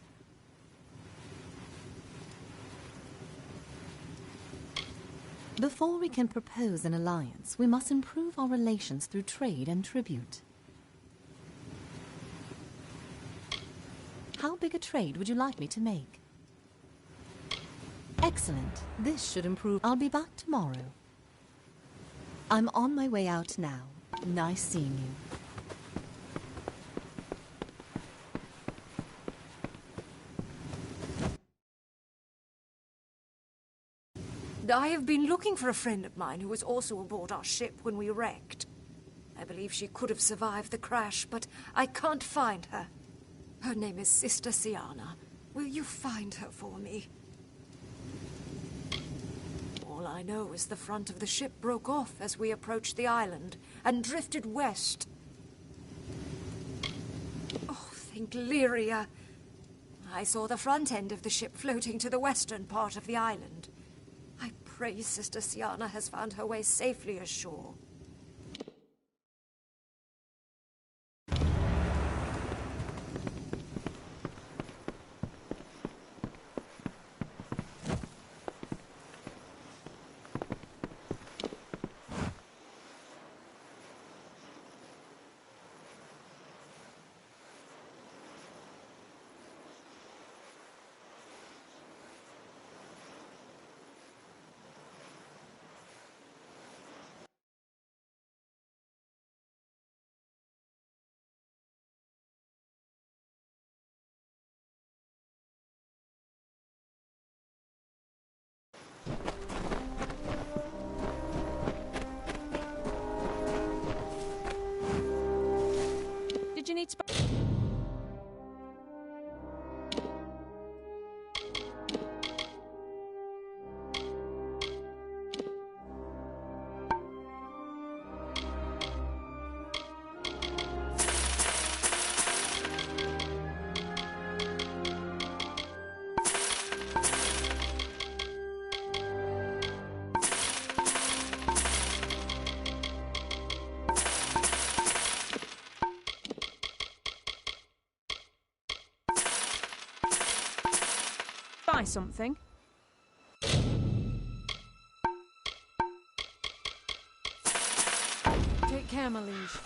Before we can propose an alliance, we must improve our relations through trade and tribute. How big a trade would you like me to make? Excellent. This should improve. I'll be back tomorrow. I'm on my way out now. Nice seeing you. I have been looking for a friend of mine who was also aboard our ship when we wrecked. I believe she could have survived the crash, but I can't find her. Her name is Sister Siana. Will you find her for me? All I know is the front of the ship broke off as we approached the island and drifted west. Oh, think Lyria. I saw the front end of the ship floating to the western part of the island. I pray Sister Siana has found her way safely ashore. Did you need buy something? Take care, my liege.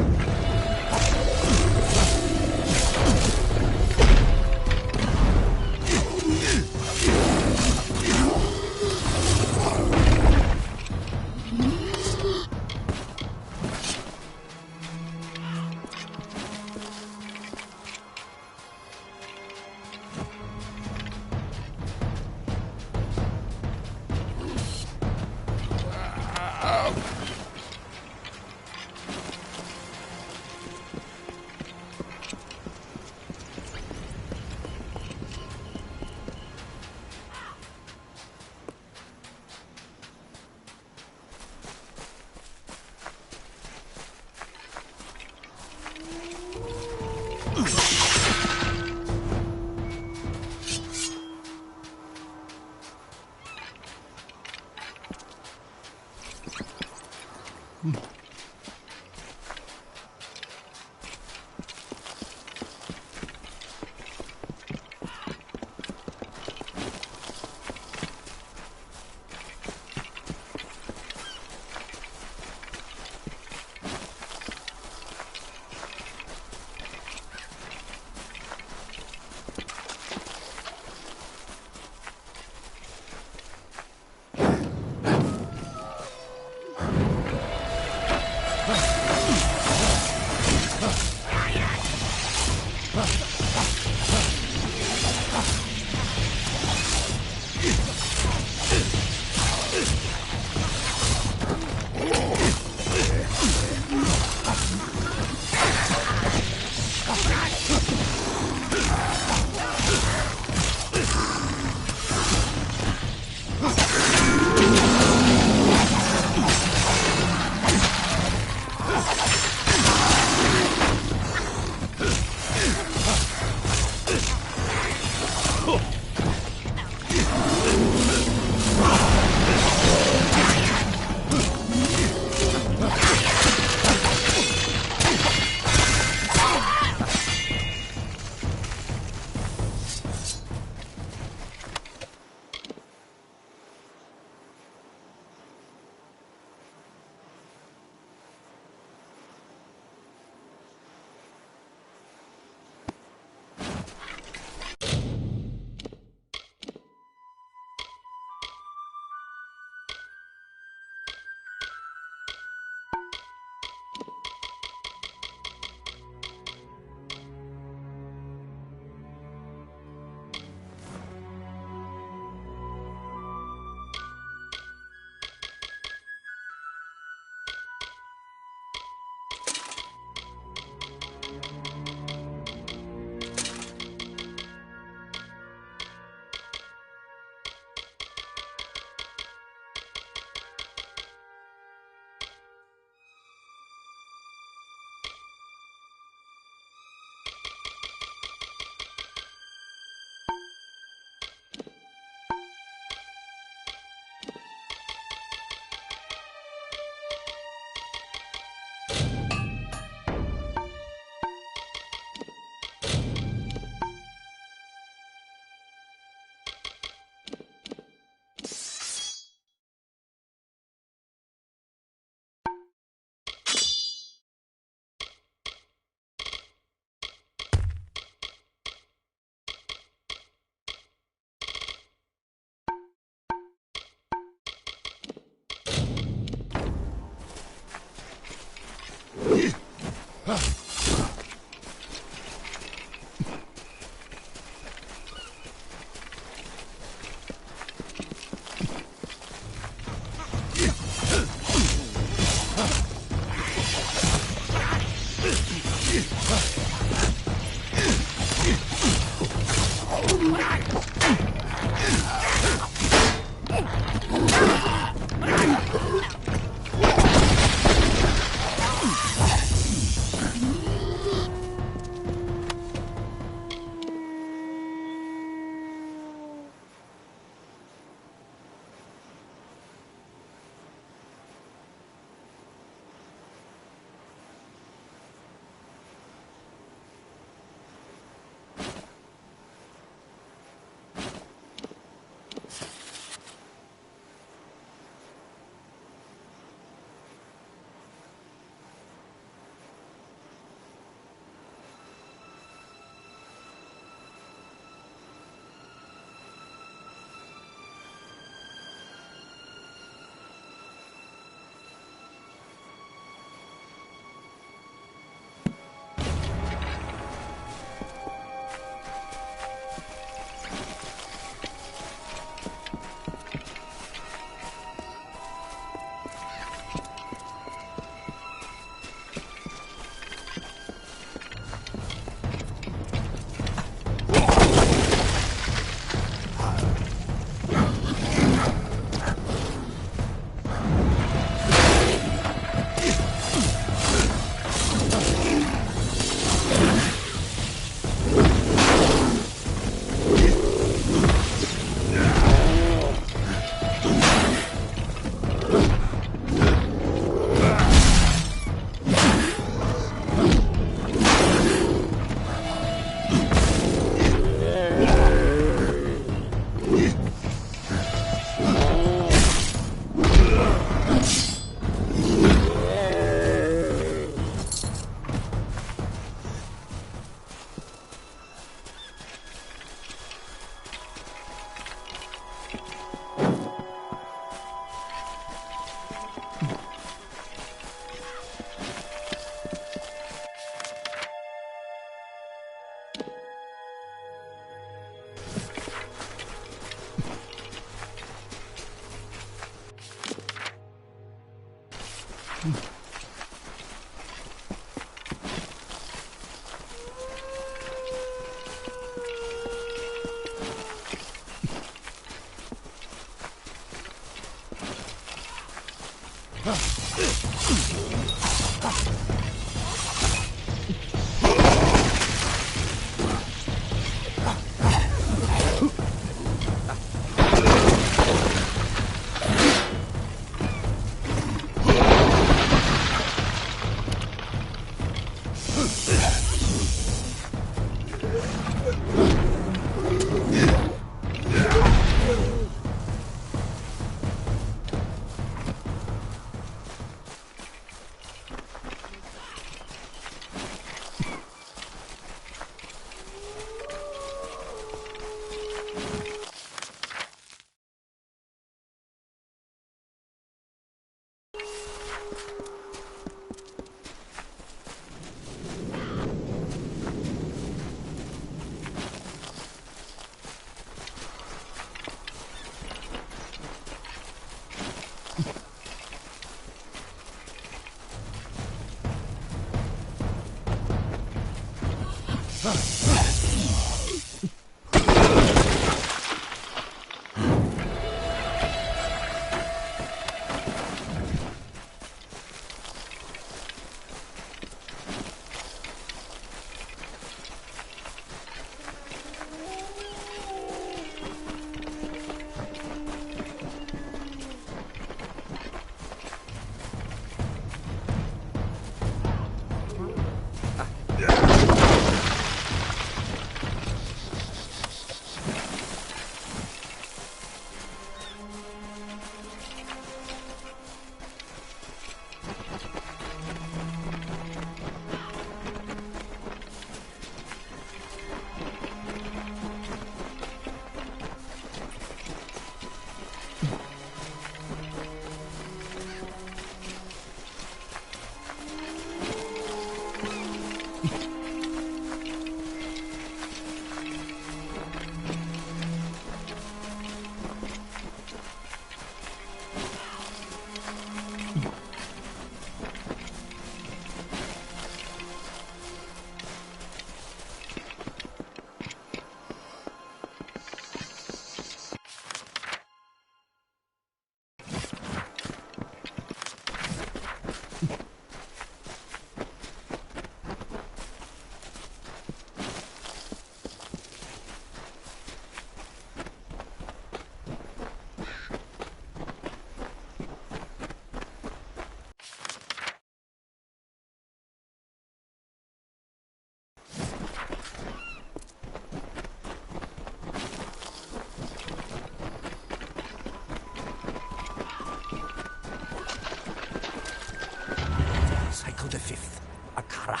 Cycle the fifth, Akara.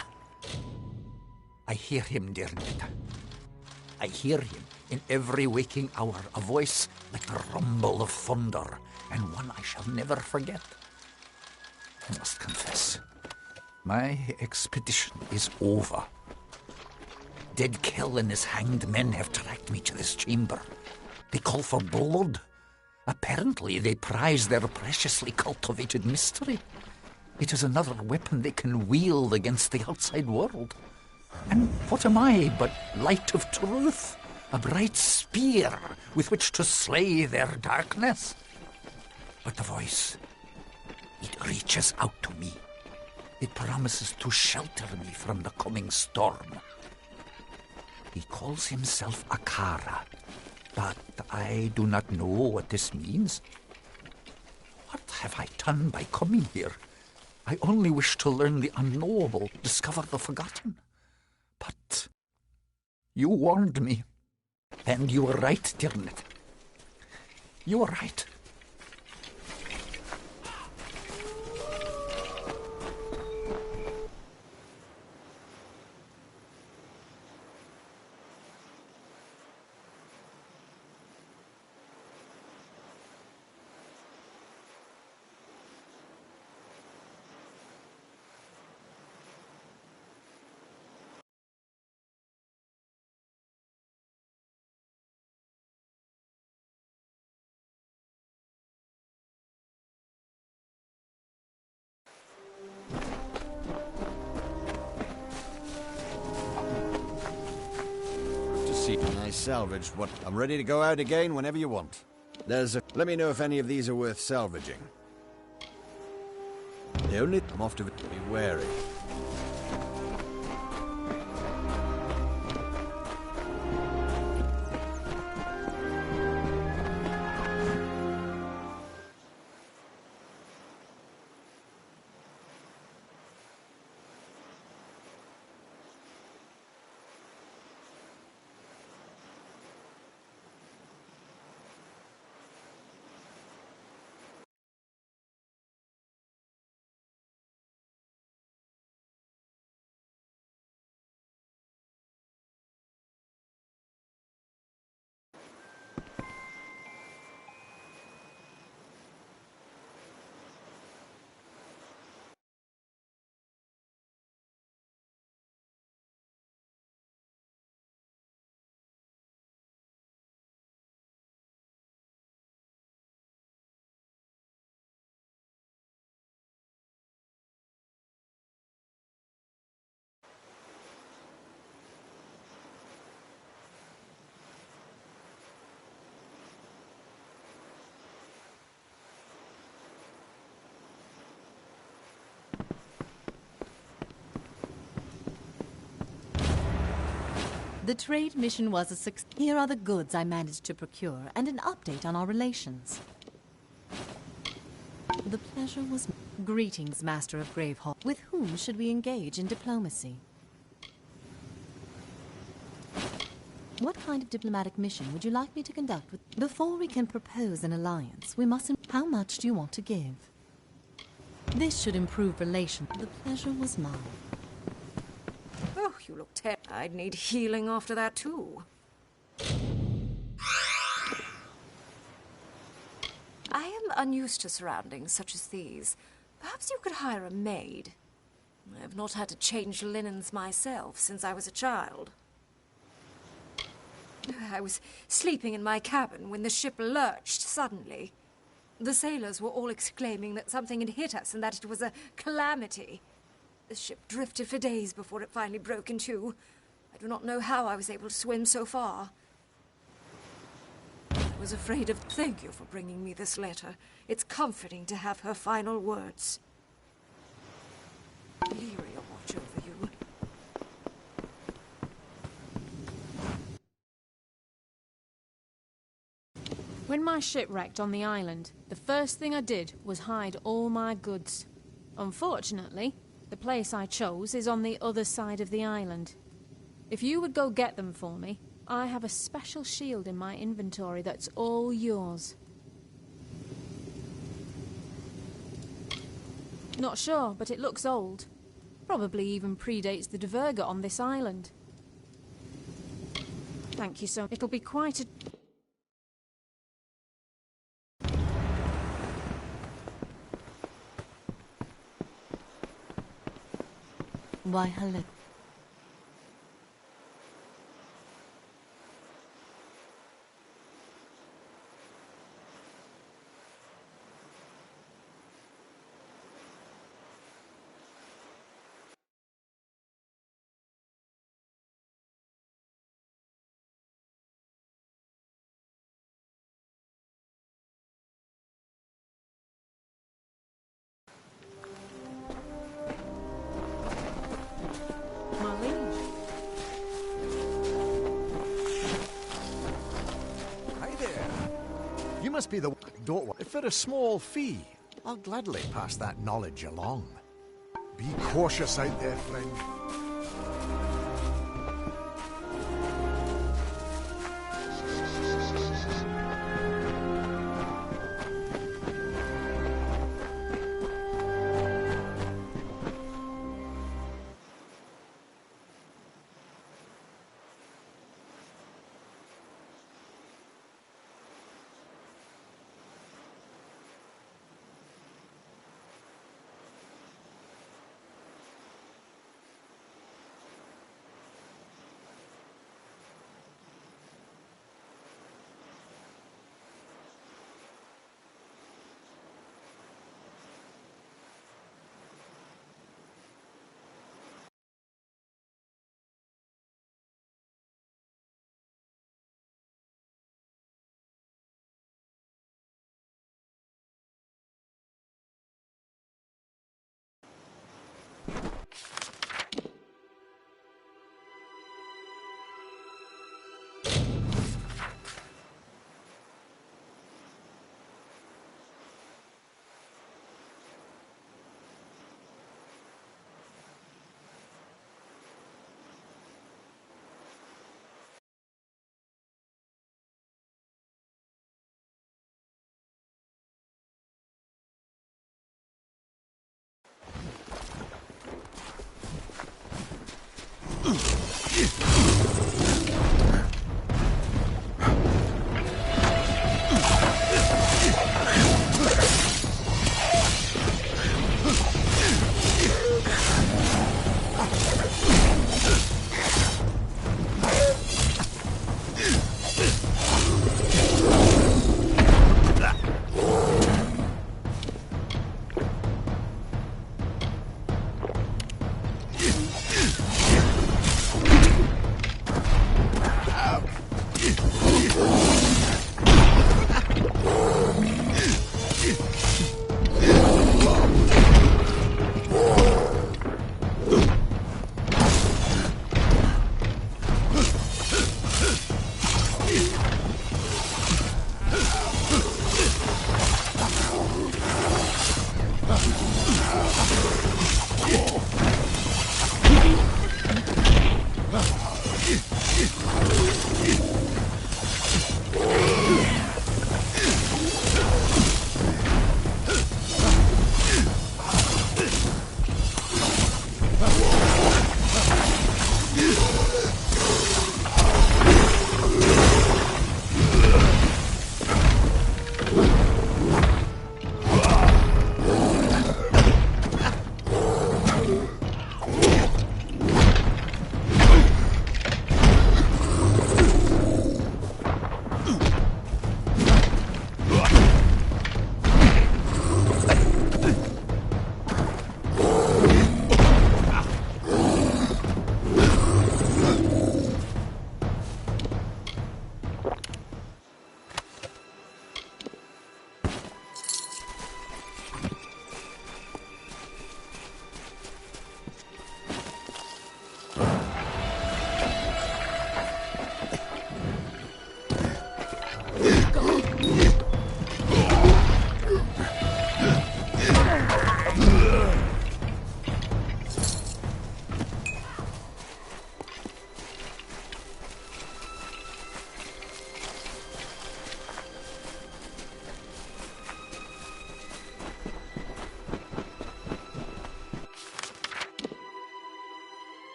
I hear him, dear Nita. I hear him in every waking hour, a voice like the rumble of thunder, and one I shall never forget. I must confess, my expedition is over. Dead Kell and his hanged men have tracked me to this chamber. They call for blood. Apparently, they prize their preciously cultivated mystery. It is another weapon they can wield against the outside world. And what am I but light of truth? A bright spear with which to slay their darkness? But the voice, it reaches out to me. It promises to shelter me from the coming storm. He calls himself Akara, but I do not know what this means. What have I done by coming here? I only wish to learn the unknowable, discover the forgotten. But you warned me, and you were right, Tyrnit. You were right. salvaged what... I'm ready to go out again whenever you want. Let me know if any of these are worth salvaging. The only... I'm off to... Be wary. The trade mission was a success. Here are the goods I managed to procure, and an update on our relations. The pleasure was... Greetings, Master of Gravehall. With whom should we engage in diplomacy? What kind of diplomatic mission would you like me to conduct with... Before we can propose an alliance, we must... How much do you want to give? This should improve relations. The pleasure was mine. Oh, you look terrible. I'd need healing after that, too. I am unused to surroundings such as these. Perhaps you could hire a maid. I have not had to change linens myself since I was a child. I was sleeping in my cabin when the ship lurched suddenly. The sailors were all exclaiming that something had hit us and that it was a calamity. The ship drifted for days before it finally broke in two. I do not know how I was able to swim so far. I was afraid of... Thank you for bringing me this letter. It's comforting to have her final words. Lyria watch over you. When my ship wrecked on the island, the first thing I did was hide all my goods. Unfortunately, the place I chose is on the other side of the island. If you would go get them for me, I have a special shield in my inventory that's all yours. Not sure, but it looks old. Probably even predates the Diverger on this island. Thank you so much. It'll be quite a... Why, hello. Must be the door. For a small fee, I'll gladly pass that knowledge along. Be cautious out there, friend.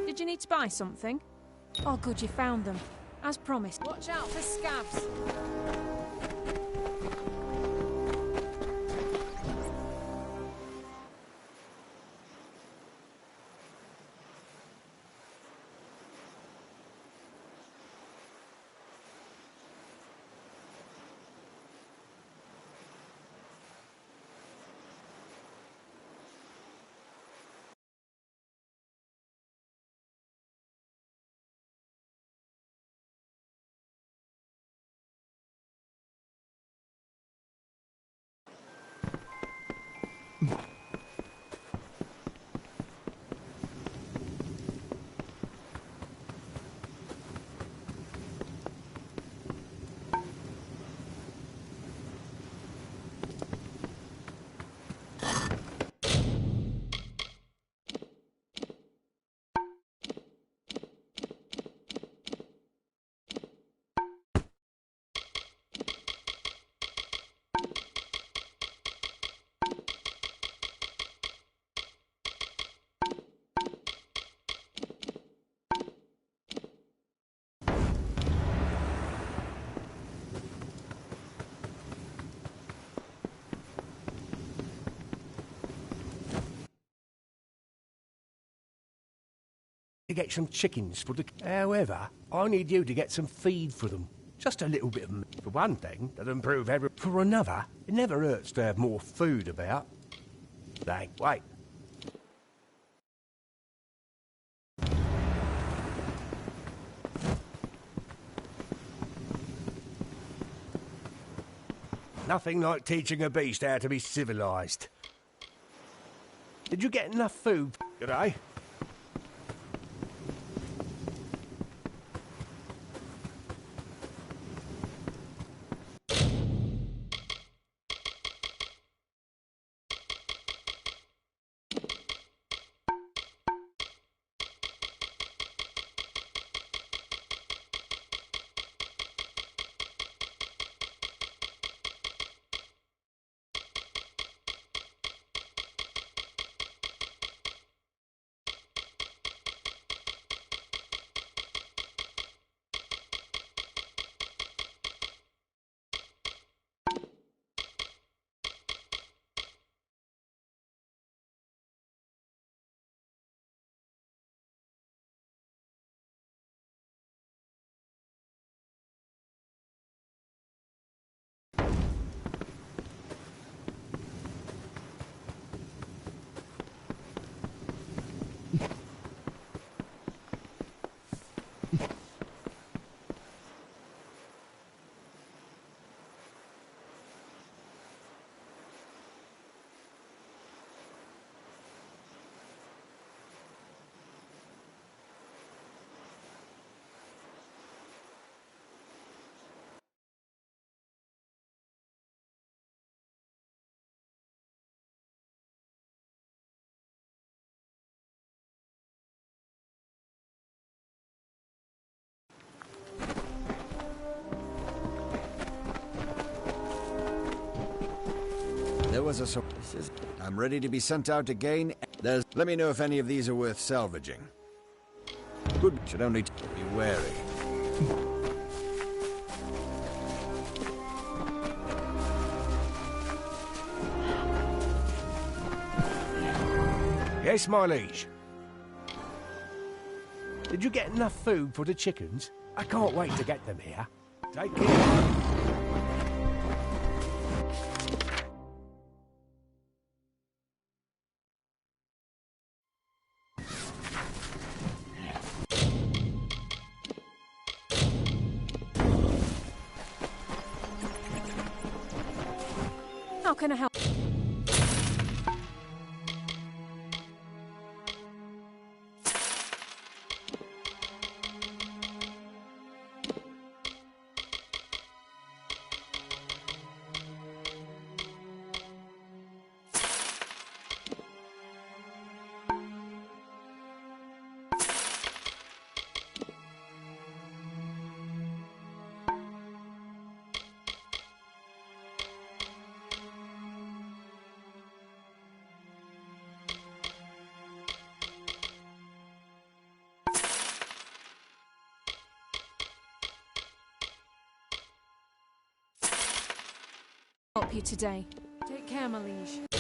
Did you need to buy something? Oh good, you found them. As promised. Watch out for scabs. to get some chickens for the... However, I need you to get some feed for them. Just a little bit of... For one thing, that'll improve every... For another, it never hurts to have more food about. Wait. Nothing like teaching a beast how to be civilized. Did you get enough food today? There was a... I'm ready to be sent out again. Let me know if any of these are worth salvaging. Good. Should only be wary. Yes, my liege. Did you get enough food for the chickens? I can't wait to get them here. Take care. How can I help? Help you today. Take care, my liege.